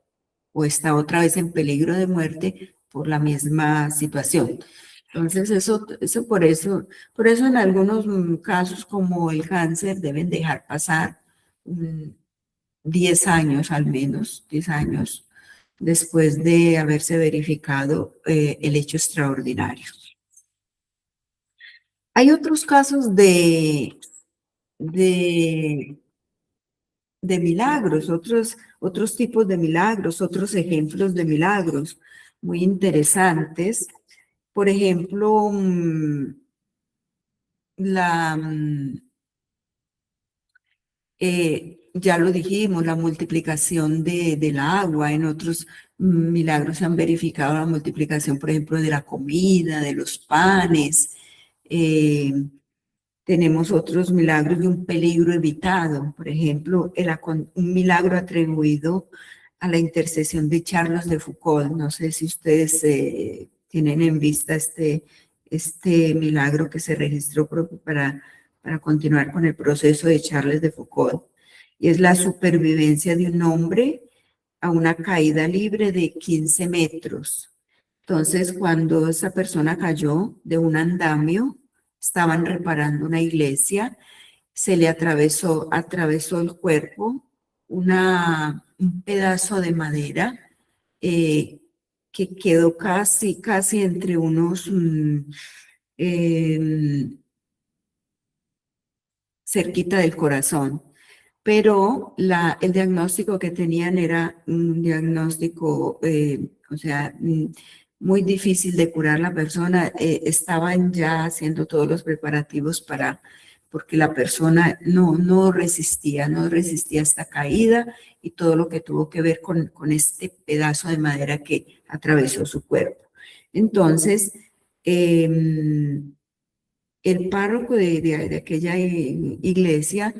o está otra vez en peligro de muerte por la misma situación. Entonces, por eso en algunos casos como el cáncer deben dejar pasar 10 años al menos, 10 años después de haberse verificado el hecho extraordinario. Hay otros casos de milagros, otros tipos de milagros, otros ejemplos de milagros muy interesantes. Por ejemplo, ya lo dijimos, la multiplicación del agua. En otros milagros se han verificado la multiplicación, por ejemplo, de la comida, de los panes. Tenemos otros milagros de un peligro evitado. Por ejemplo, un milagro atribuido a la intercesión de Charles de Foucault. No sé si ustedes tienen en vista este milagro que se registró para continuar con el proceso de Charles de Foucault. Y es la supervivencia de un hombre a una caída libre de 15 metros. Entonces, cuando esa persona cayó de un andamio, estaban reparando una iglesia, se le atravesó el cuerpo un pedazo de madera que quedó casi entre unos cerquita del corazón. Pero el diagnóstico que tenían era un diagnóstico, o sea, muy difícil de curar la persona. Estaban ya haciendo todos los preparativos porque la persona no resistía esta caída y todo lo que tuvo que ver con este pedazo de madera que atravesó su cuerpo. Entonces, el párroco de aquella iglesia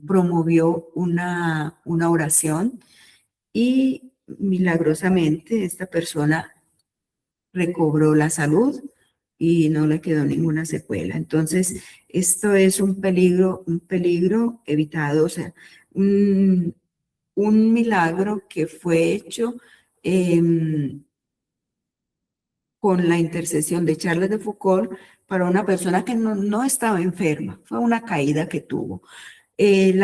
promovió una oración y milagrosamente esta persona recobró la salud y no le quedó ninguna secuela. Entonces, esto es un peligro evitado, o sea, un milagro que fue hecho con la intercesión de Charles de Foucault para una persona que no estaba enferma, fue una caída que tuvo. El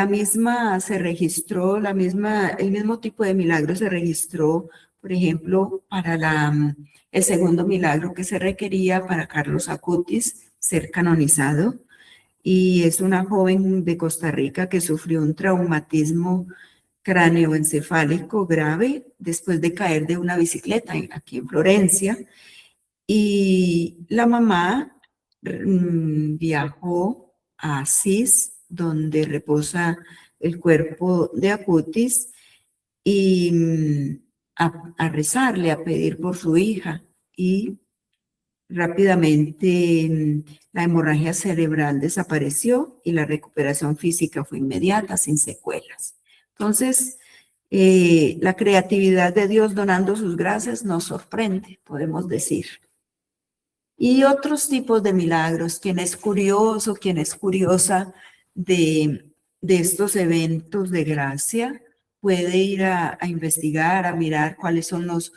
mismo tipo de milagro se registró, por ejemplo, para el segundo milagro que se requería para Carlos Acutis ser canonizado. Y es una joven de Costa Rica que sufrió un traumatismo cráneoencefálico grave después de caer de una bicicleta aquí en Florencia. Y la mamá viajó a Asís, donde reposa el cuerpo de Acutis, y a rezarle, a pedir por su hija. Y rápidamente la hemorragia cerebral desapareció y la recuperación física fue inmediata, sin secuelas. Entonces, la creatividad de Dios donando sus gracias nos sorprende, podemos decir. Y otros tipos de milagros. Quien es curioso, quien es curiosa de estos eventos de gracia, puede ir a investigar, a mirar cuáles son los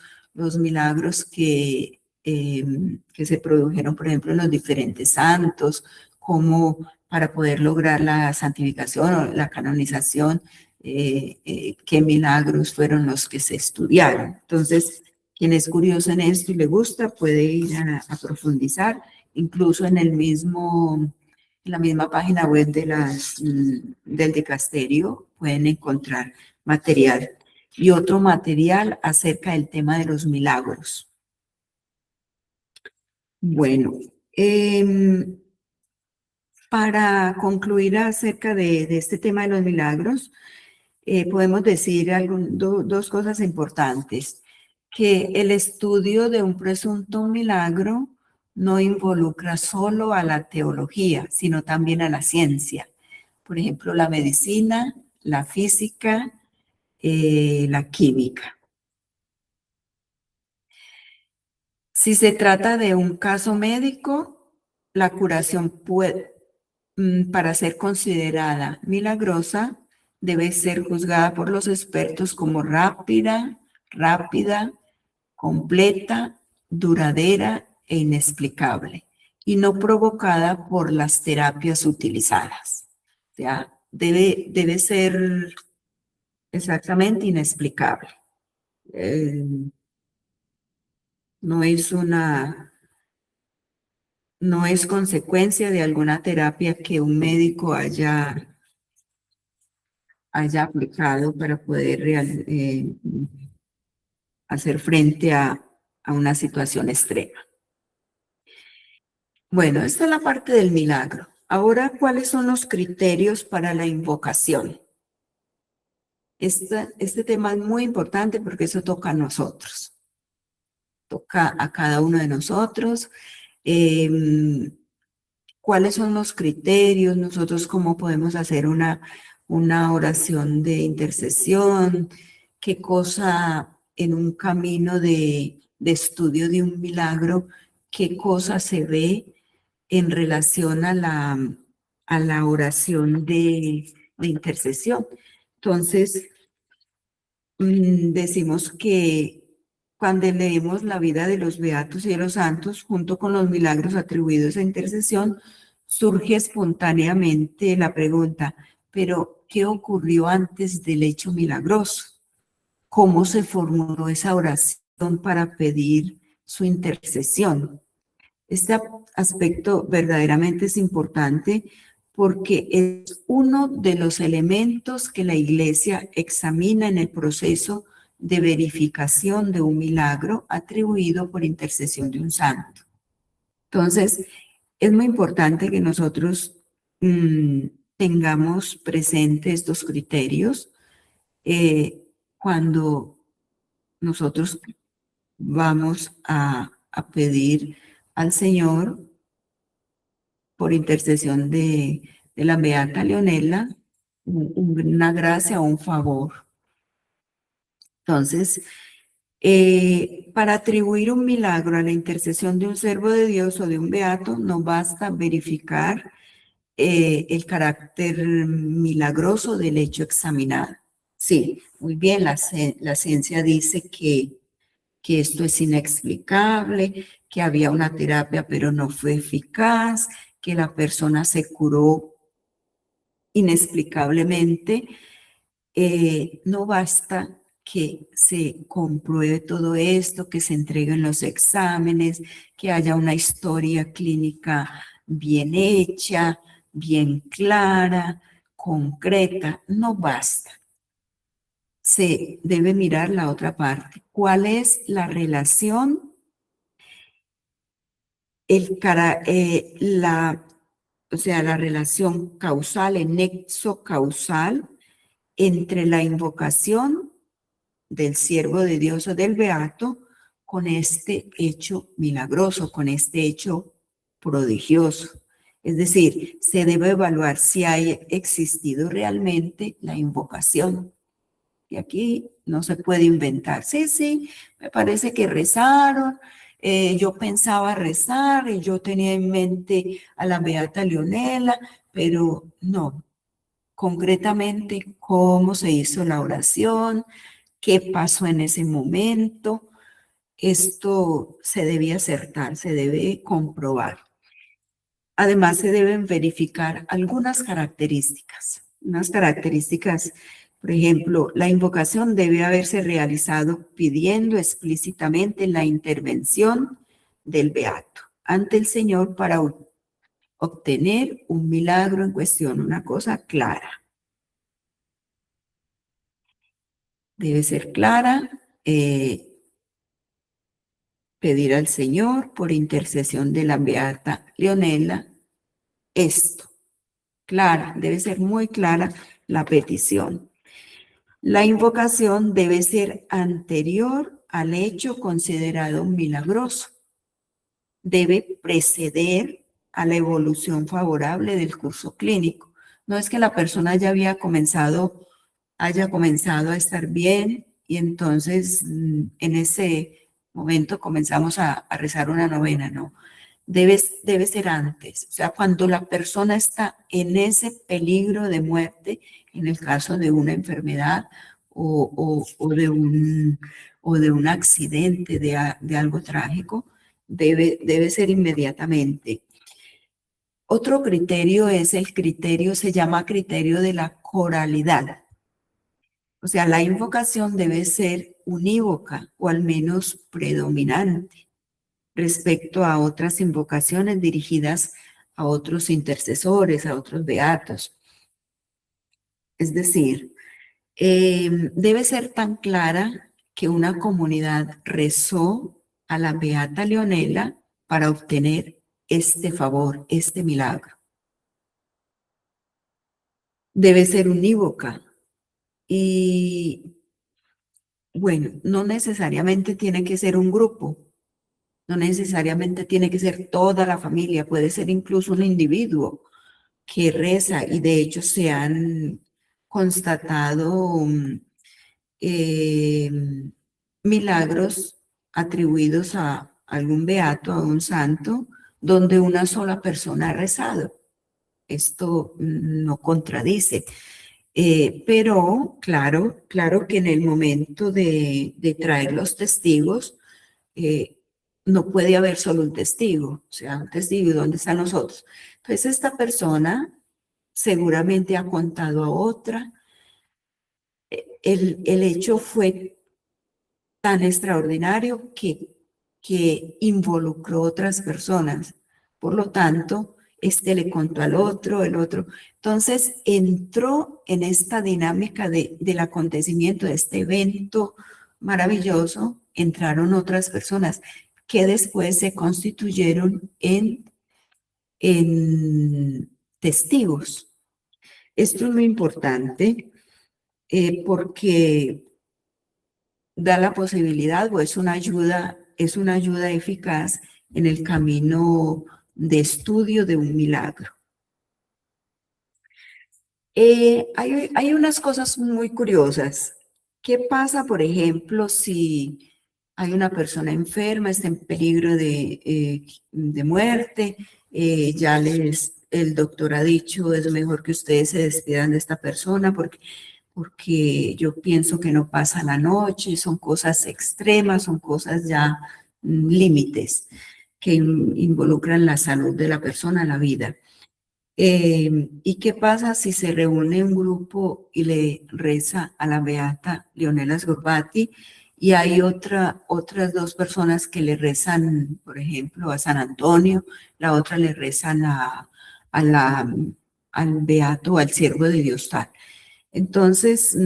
milagros que se produjeron, por ejemplo, en los diferentes santos, como para poder lograr la santificación o la canonización, qué milagros fueron los que se estudiaron. Entonces, quien es curioso en esto y le gusta puede ir a profundizar, incluso en la misma página web del dicasterio pueden encontrar material. Y otro material acerca del tema de los milagros. Bueno, para concluir acerca de este tema de los milagros, podemos decir dos cosas importantes. Que el estudio de un presunto milagro no involucra solo a la teología, sino también a la ciencia. Por ejemplo, la medicina, la física, la química. Si se trata de un caso médico, la curación para ser considerada milagrosa, debe ser juzgada por los expertos como rápida, completa, duradera e inexplicable, y no provocada por las terapias utilizadas. O sea, debe ser exactamente inexplicable. No es consecuencia de alguna terapia que un médico haya aplicado para poder hacer frente a una situación extrema. Bueno, esta es la parte del milagro. Ahora, ¿cuáles son los criterios para la invocación? Este tema es muy importante porque eso toca a nosotros. Toca a cada uno de nosotros. ¿Cuáles son los criterios? Nosotros cómo podemos hacer una oración de intercesión. ¿Qué cosa en un camino de estudio de un milagro, qué cosa se ve en relación a la oración de intercesión? Entonces, decimos que cuando leemos la vida de los beatos y de los santos, junto con los milagros atribuidos a intercesión, surge espontáneamente la pregunta, ¿pero qué ocurrió antes del hecho milagroso? ¿Cómo se formuló esa oración para pedir su intercesión? Este aspecto verdaderamente es importante porque es uno de los elementos que la Iglesia examina en el proceso de verificación de un milagro atribuido por intercesión de un santo. Entonces, es muy importante que nosotros tengamos presentes estos criterios cuando nosotros vamos a pedir al Señor por intercesión de la beata Leonela una gracia o un favor. Entonces, para atribuir un milagro a la intercesión de un servo de Dios o de un beato, no basta verificar el carácter milagroso del hecho examinado. Sí, muy bien, la ciencia dice que esto es inexplicable, que había una terapia pero no fue eficaz, que la persona se curó inexplicablemente. No basta que se compruebe todo esto, que se entreguen los exámenes, que haya una historia clínica bien hecha, bien clara, concreta. No basta. Se debe mirar la otra parte. ¿Cuál es la relación? La relación causal, el nexo causal entre la invocación del siervo de Dios o del beato con este hecho milagroso, con este hecho prodigioso. Es decir, se debe evaluar si ha existido realmente la invocación. Y aquí no se puede inventar. Sí, me parece que rezaron, yo pensaba rezar y yo tenía en mente a la beata Leonela, pero no. Concretamente, cómo se hizo la oración, qué pasó en ese momento, esto se debe acertar, se debe comprobar. Además, se deben verificar algunas características. Unas características, por ejemplo, la invocación debe haberse realizado pidiendo explícitamente la intervención del beato ante el Señor para obtener un milagro en cuestión, una cosa clara. Debe ser clara, pedir al Señor por intercesión de la beata Leonela esto. Clara, debe ser muy clara la petición. La invocación debe ser anterior al hecho considerado milagroso. Debe preceder a la evolución favorable del curso clínico. No es que la persona ya haya comenzado a estar bien y entonces en ese momento comenzamos a rezar una novena, no. Debe ser antes, o sea, cuando la persona está en ese peligro de muerte, en el caso de una enfermedad o de un accidente, de algo trágico, debe ser inmediatamente. Otro criterio se llama criterio de la coralidad. O sea, la invocación debe ser unívoca o al menos predominante respecto a otras invocaciones dirigidas a otros intercesores, a otros beatos. Es decir, debe ser tan clara que una comunidad rezó a la beata Leonela para obtener este favor, este milagro. Debe ser unívoca y, bueno, no necesariamente tiene que ser un grupo, no necesariamente tiene que ser toda la familia, puede ser incluso un individuo que reza y de hecho se han constatado milagros atribuidos a algún beato, a un santo, donde una sola persona ha rezado. Esto no contradice. Pero claro que en el momento de traer los testigos, no puede haber solo un testigo, o sea, un testigo, ¿y dónde están los otros? Entonces esta persona seguramente ha contado a otra. El hecho fue tan extraordinario que involucró otras personas. Por lo tanto, este le contó al otro, el otro. Entonces entró en esta dinámica del acontecimiento, de este evento maravilloso, entraron otras personas que después se constituyeron en testigos. Esto es muy importante porque da la posibilidad o es una ayuda eficaz en el camino de estudio de un milagro. Hay unas cosas muy curiosas. ¿Qué pasa, por ejemplo, si hay una persona enferma, está en peligro de muerte? Ya el doctor ha dicho, es mejor que ustedes se despidan de esta persona porque yo pienso que no pasa la noche, son cosas extremas, son cosas ya límites que involucran la salud de la persona, la vida. ¿Y qué pasa si se reúne un grupo y le reza a la beata Leonela Sgorbati y hay otras dos personas que le rezan, por ejemplo, a San Antonio, la otra le rezan al beato, al siervo de Dios tal? Entonces,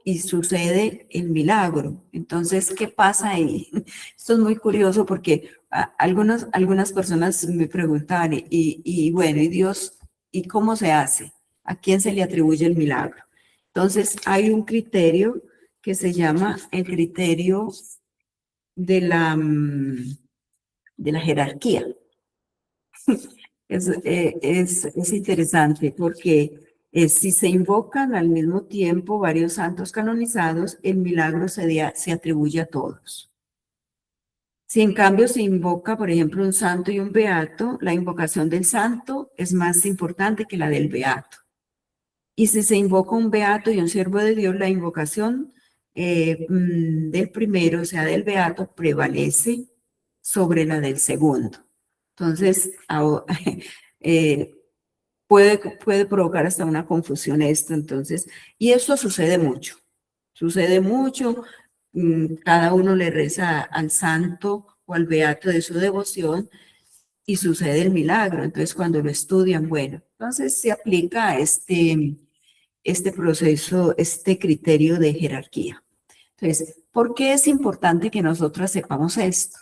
y sucede el milagro. Entonces, ¿qué pasa ahí? Esto es muy curioso porque algunas personas me preguntaban, y bueno, ¿y Dios, y cómo se hace? ¿A quién se le atribuye el milagro? Entonces, hay un criterio que se llama el criterio de la jerarquía. Es interesante porque si se invocan al mismo tiempo varios santos canonizados, el milagro se atribuye a todos. Si en cambio se invoca, por ejemplo, un santo y un beato, la invocación del santo es más importante que la del beato. Y si se invoca un beato y un siervo de Dios, la invocación del primero, o sea, del beato, prevalece sobre la del segundo. Entonces, puede provocar hasta una confusión esto, entonces, y eso sucede mucho, cada uno le reza al santo o al beato de su devoción y sucede el milagro, entonces cuando lo estudian, bueno, entonces se aplica este proceso, este criterio de jerarquía. Entonces, ¿por qué es importante que nosotros sepamos esto?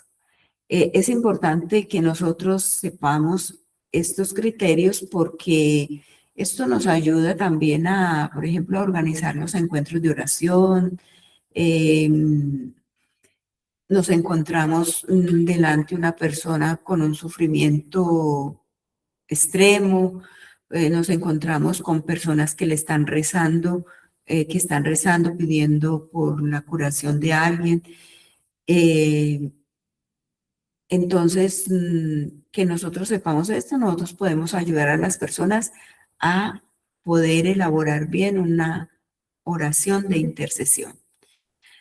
Es importante que nosotros sepamos estos criterios porque Esto nos ayuda también a, por ejemplo, a organizar los encuentros de oración. Nos encontramos delante de una persona con un sufrimiento extremo, nos encontramos con personas que le están rezando, pidiendo por la curación de alguien. Entonces, que nosotros sepamos esto, nosotros podemos ayudar a las personas a poder elaborar bien una oración de intercesión.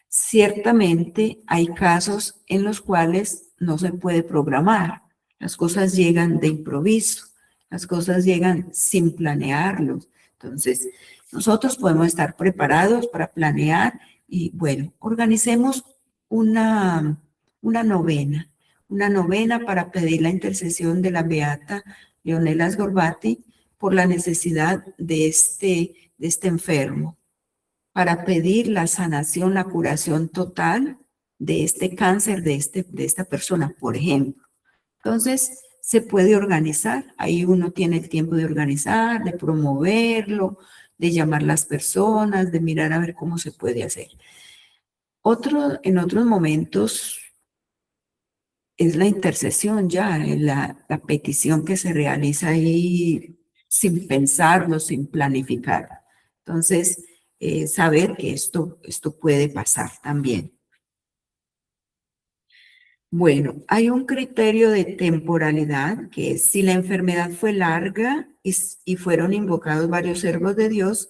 Ciertamente hay casos en los cuales no se puede programar. Las cosas llegan de improviso, las cosas llegan sin planearlos. Entonces, nosotros podemos estar preparados para planear y, bueno, organicemos una novena, para pedir la intercesión de la beata Leonela Sgorbati por la necesidad de este enfermo, para pedir la sanación, la curación total de este cáncer de esta persona, por ejemplo. Entonces, se puede organizar, ahí uno tiene el tiempo de organizar, de promoverlo, de llamar a las personas, de mirar a ver cómo se puede hacer. En otros momentos es la intercesión ya, la petición que se realiza ahí sin pensarlo, sin planificar. Entonces, saber que esto puede pasar también. Bueno, hay un criterio de temporalidad que es si la enfermedad fue larga y fueron invocados varios siervos de Dios,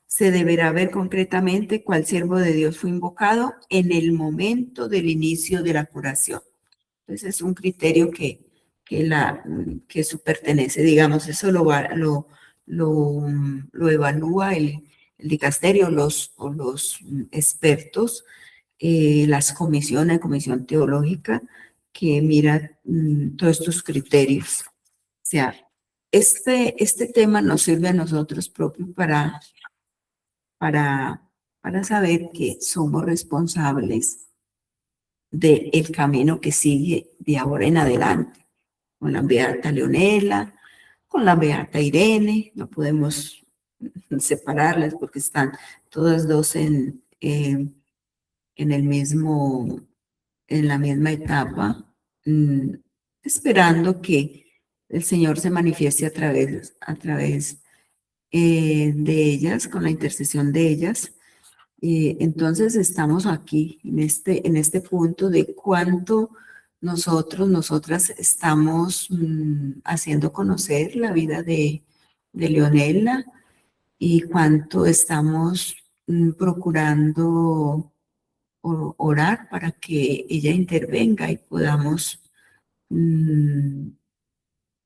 se deberá ver concretamente cuál siervo de Dios fue invocado en el momento del inicio de la curación. Entonces es un criterio que eso pertenece, digamos, eso lo evalúa el dicasterio, los expertos, las comisiones, comisión teológica, que mira todos estos criterios. O sea, este tema nos sirve a nosotros propios para saber que somos responsables del camino que sigue de ahora en adelante, con la beata Leonela, con la beata Irene. No podemos separarlas porque están todas dos en la misma etapa, esperando que el Señor se manifieste a través de ellas, con la intercesión de ellas. Entonces estamos aquí en este punto de cuánto nosotras estamos haciendo conocer la vida de Leonela y cuánto estamos procurando orar para que ella intervenga y podamos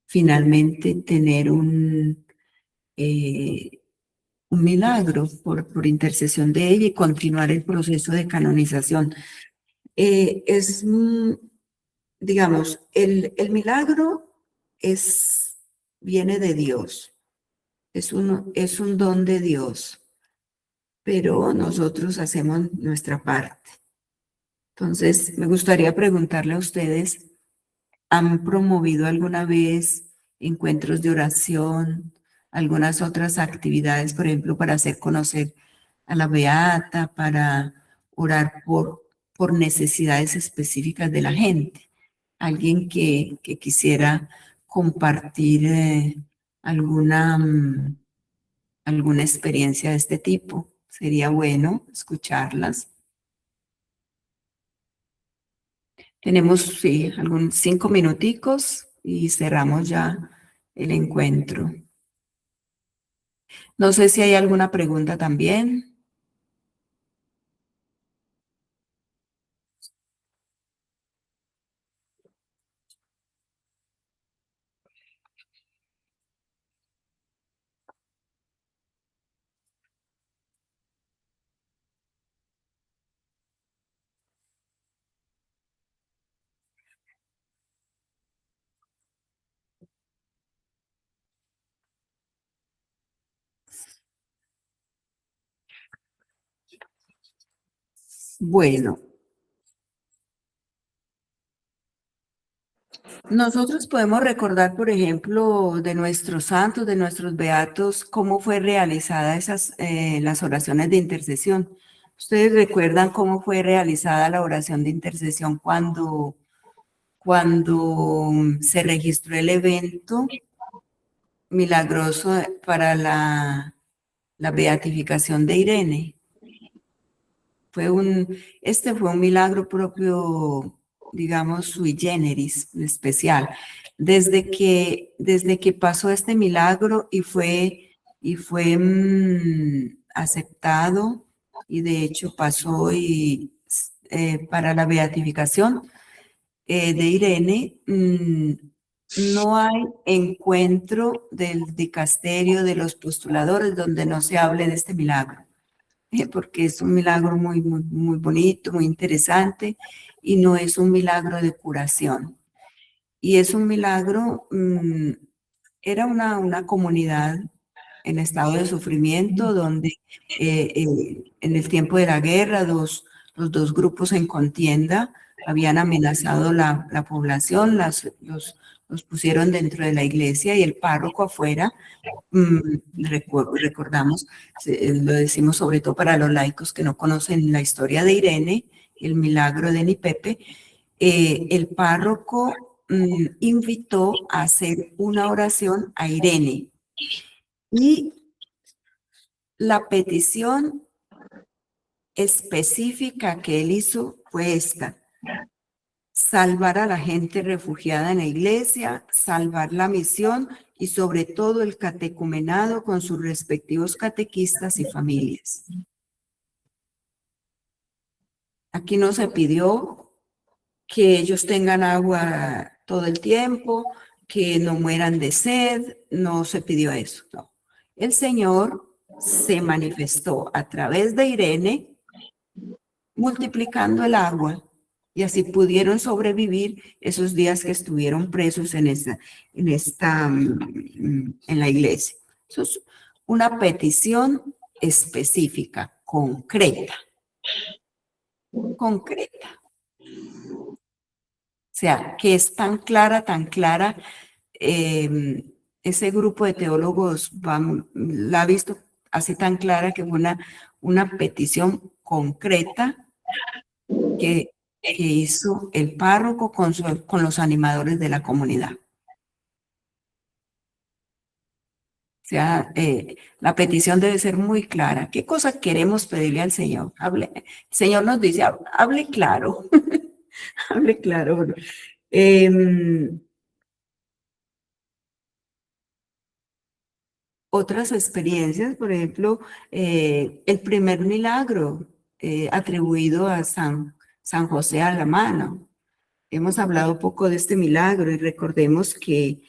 finalmente tener un milagro por intercesión de ella y continuar el proceso de canonización. Digamos, el milagro viene de Dios, es un don de Dios, pero nosotros hacemos nuestra parte. Entonces, me gustaría preguntarle a ustedes, ¿han promovido alguna vez encuentros de oración, algunas otras actividades, por ejemplo, para hacer conocer a la beata, para orar por necesidades específicas de la gente? Alguien que quisiera compartir alguna experiencia de este tipo. Sería bueno escucharlas. Tenemos, sí, 5 minuticos y cerramos ya el encuentro. No sé si hay alguna pregunta también. Bueno, Nosotros podemos recordar, por ejemplo, de nuestros santos, de nuestros beatos, cómo fue realizada las oraciones de intercesión. ¿Ustedes recuerdan cómo fue realizada la oración de intercesión cuando se registró el evento milagroso para la beatificación de Irene? Este fue un milagro propio, digamos, sui generis, especial. Desde que pasó este milagro y fue aceptado, y de hecho pasó para la beatificación de Irene, no hay encuentro del dicasterio de los postuladores donde no se hable de este milagro. Porque es un milagro muy, muy, muy bonito, muy interesante, y no es un milagro de curación. Y es un milagro, era una comunidad en estado de sufrimiento donde en el tiempo de la guerra los dos grupos en contienda habían amenazado la población, los pusieron dentro de la iglesia y el párroco afuera. Recordamos, lo decimos sobre todo para los laicos que no conocen la historia de Irene, el milagro de Nipepe. El párroco invitó a hacer una oración a Irene y la petición específica que él hizo fue esta: salvar a la gente refugiada en la iglesia, salvar la misión y sobre todo el catecumenado con sus respectivos catequistas y familias. Aquí no se pidió que ellos tengan agua todo el tiempo, que no mueran de sed, no se pidió eso, no. El Señor se manifestó a través de Irene multiplicando el agua, y así pudieron sobrevivir esos días que estuvieron presos en la iglesia. Eso es una petición específica, concreta. Concreta. O sea, que es tan clara, ese grupo de teólogos la ha visto así tan clara, que fue una petición concreta que hizo el párroco con los animadores de la comunidad. O sea, la petición debe ser muy clara. ¿Qué cosa queremos pedirle al Señor? El Señor nos dice, hable claro. Hable claro. Otras experiencias, por ejemplo, el primer milagro atribuido a San José a la mano. Hemos hablado un poco de este milagro y recordemos que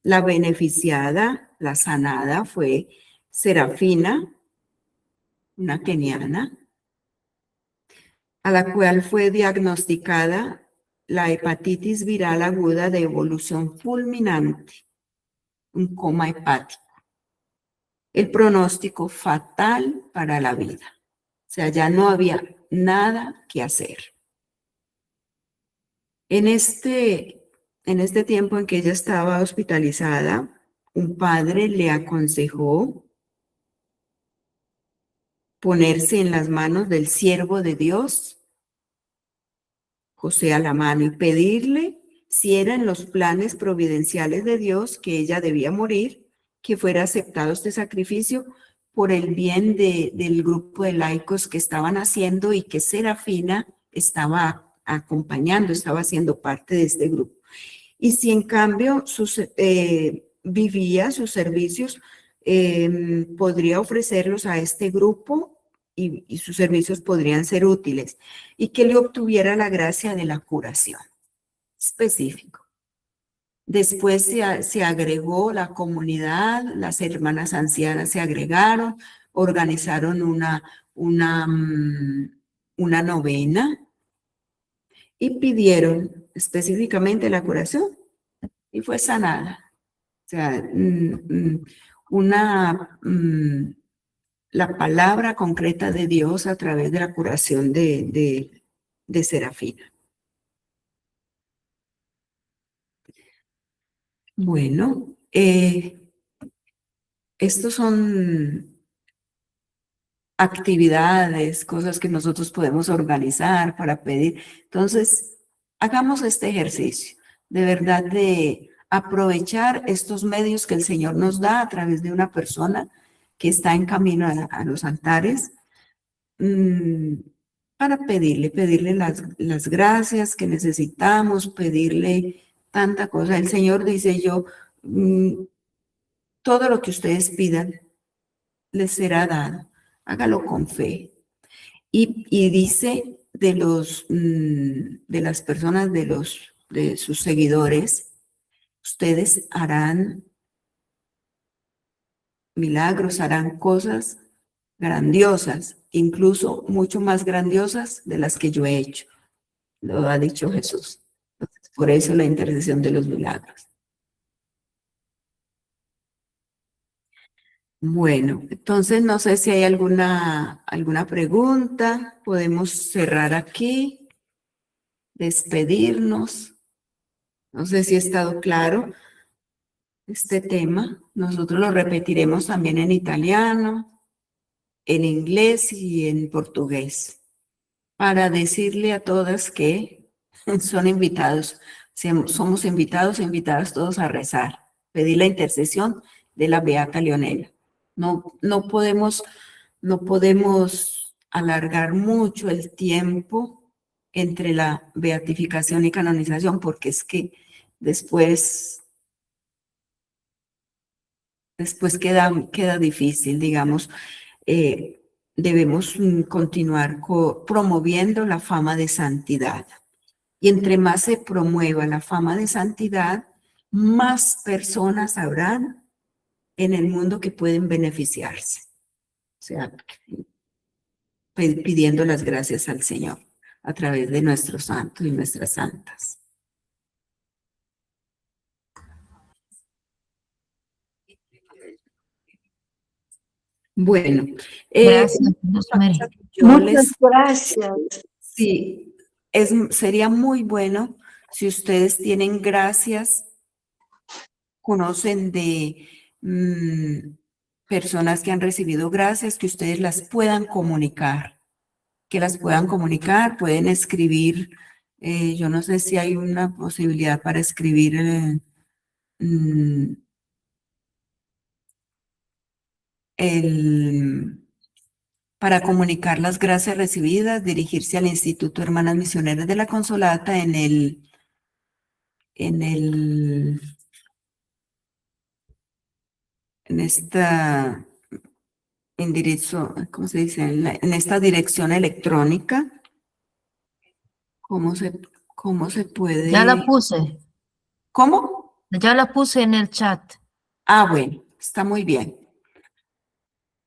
la beneficiada, la sanada, fue Serafina, una keniana, a la cual fue diagnosticada la hepatitis viral aguda de evolución fulminante, un coma hepático. El pronóstico fatal para la vida. O sea, ya no había nada que hacer. En este tiempo en que ella estaba hospitalizada, un padre le aconsejó ponerse en las manos del siervo de Dios, José a la mano, y pedirle, si eran los planes providenciales de Dios que ella debía morir, que fuera aceptado este sacrificio por el bien del grupo de laicos que estaban haciendo, y que Serafina estaba acompañando, estaba siendo parte de este grupo. Y si en cambio vivía sus servicios, podría ofrecerlos a este grupo y sus servicios podrían ser útiles, y que le obtuviera la gracia de la curación. Específico. Después se agregó la comunidad, las hermanas ancianas se agregaron, organizaron una novena y pidieron específicamente la curación, y fue sanada. O sea, la palabra concreta de Dios a través de la curación de Serafina. Bueno, estos son actividades, cosas que nosotros podemos organizar para pedir. Entonces, hagamos este ejercicio, de verdad, de aprovechar estos medios que el Señor nos da a través de una persona que está en camino a los altares, para pedirle las gracias que necesitamos, pedirle tanta cosa. El Señor dice yo, todo lo que ustedes pidan les será dado. Hágalo con fe. Y dice de las personas, de sus seguidores, ustedes harán milagros, harán cosas grandiosas, incluso mucho más grandiosas de las que yo he hecho. Lo ha dicho Jesús. Por eso la intercesión de los milagros. Bueno, entonces no sé si hay alguna pregunta. Podemos cerrar aquí, despedirnos. No sé si ha estado claro este tema. Nosotros lo repetiremos también en italiano, en inglés y en portugués, para decirle a todas que son invitados, somos invitados e invitadas todos a rezar, pedir la intercesión de la Beata Leonela. No podemos alargar mucho el tiempo entre la beatificación y canonización, porque es que después queda difícil, digamos. Debemos continuar promoviendo la fama de santidad. Y entre más se promueva la fama de santidad, más personas habrán en el mundo que pueden beneficiarse. O sea, pidiendo las gracias al Señor a través de nuestros santos y nuestras santas. Bueno, gracias, muchas gracias. Sí, sería muy bueno si ustedes tienen gracias, conocen de personas que han recibido gracias, que ustedes las puedan comunicar, pueden escribir. Yo no sé si hay una posibilidad para escribir para comunicar las gracias recibidas, dirigirse al Instituto Hermanas Misioneras de la Consolata en el indirizzo, ¿cómo se dice? En esta dirección electrónica. ¿Cómo se puede? Ya la puse. ¿Cómo? Ya la puse en el chat. Ah, bueno, está muy bien.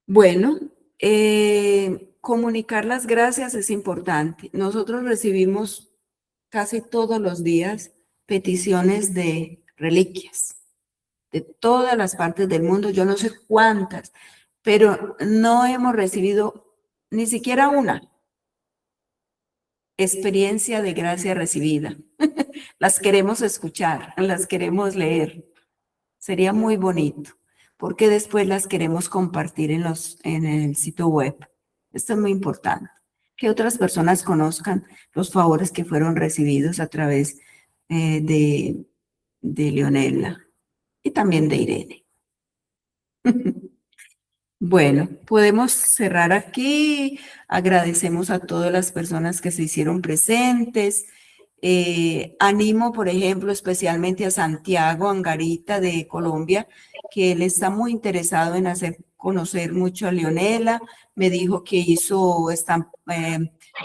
Bueno, comunicar las gracias es importante. Nosotros recibimos casi todos los días peticiones de reliquias de todas las partes del mundo, yo no sé cuántas, pero no hemos recibido ni siquiera una experiencia de gracia recibida. Las queremos escuchar, las queremos leer. Sería muy bonito, porque después las queremos compartir en el sitio web. Esto es muy importante, que otras personas conozcan los favores que fueron recibidos a través de Leonela y también de Irene. Bueno, podemos cerrar aquí. Agradecemos a todas las personas que se hicieron presentes. Animo, por ejemplo, especialmente a Santiago Angarita de Colombia, que él está muy interesado en hacer conocer mucho a Leonela. Me dijo que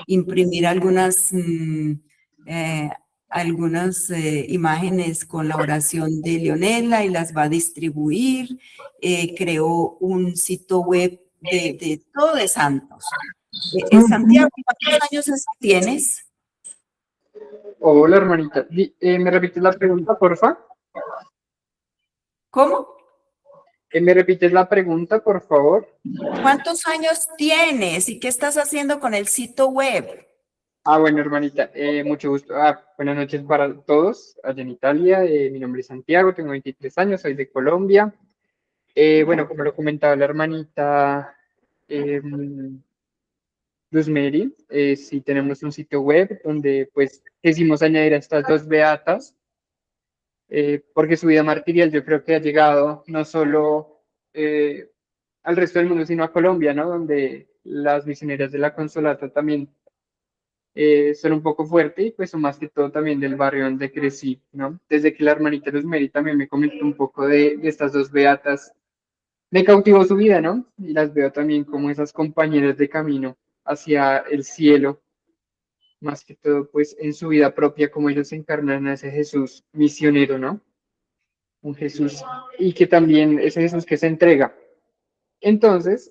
imprimir algunas imágenes con la oración de Leonela y las va a distribuir. Creó un sitio web de todo de santos. Santiago, ¿cuántos años tienes? Hola, hermanita. ¿Me repites la pregunta, porfa? ¿Cómo? ¿Me repites la pregunta, por favor? ¿Cuántos años tienes y qué estás haciendo con el sitio web? Bueno, hermanita, mucho gusto. Buenas noches para todos allá en Italia. Mi nombre es Santiago, tengo 23 años, soy de Colombia. Bueno, como lo comentaba la hermanita Luz Mary, sí tenemos un sitio web donde pues quisimos añadir a estas dos beatas, porque su vida martirial yo creo que ha llegado no solo al resto del mundo, sino a Colombia, ¿no? Donde las misioneras de la Consolata también son un poco fuertes y pues son más que todo también del barrio donde crecí, ¿no? Desde que la hermanita Luz Mary también me comentó un poco de estas dos beatas, me cautivó su vida, ¿no? Y las veo también como esas compañeras de camino hacia el cielo, más que todo pues en su vida propia, como ellos encarnan a ese Jesús misionero, ¿no? Un Jesús y que también ese Jesús que se entrega. Entonces,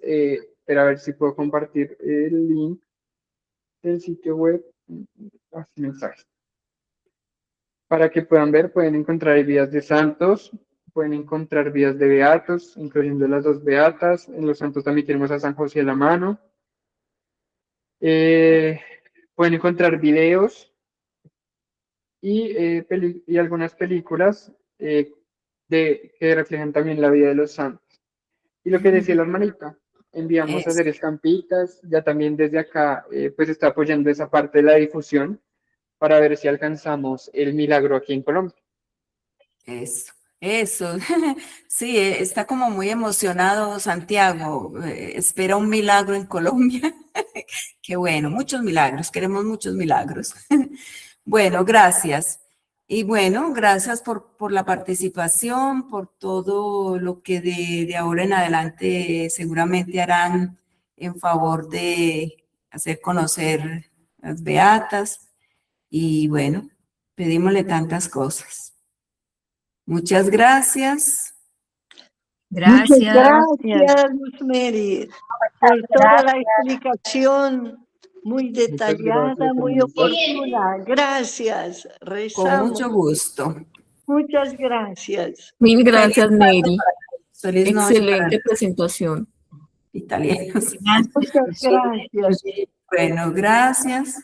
pero a ver si puedo compartir el link del sitio web, mensajes. Para que puedan ver, pueden encontrar vidas de santos, pueden encontrar vidas de beatos, incluyendo las dos beatas. En los santos también tenemos a San José a la mano. Pueden encontrar videos y algunas películas que reflejan también la vida de los santos. Y lo que decía la hermanita, enviamos a hacer estampitas, ya también desde acá pues está apoyando esa parte de la difusión para ver si alcanzamos el milagro aquí en Colombia. Eso. Sí, está como muy emocionado Santiago. Espera un milagro en Colombia. Qué bueno, muchos milagros, queremos muchos milagros. Bueno, gracias. Y bueno, gracias por la participación, por todo lo que de ahora en adelante seguramente harán en favor de hacer conocer las beatas. Y bueno, pedímosle tantas cosas. Muchas gracias. Muchas Gracias. gracias, Luz Mary, por toda la explicación muy detallada, gracias, muy hermanita. oportuna. Gracias, Con rezamos. mucho gusto. Muchas gracias. Mil gracias, Mary. Feliz noche para Excelente los presentación. italianos. Muchas gracias. Bueno, gracias.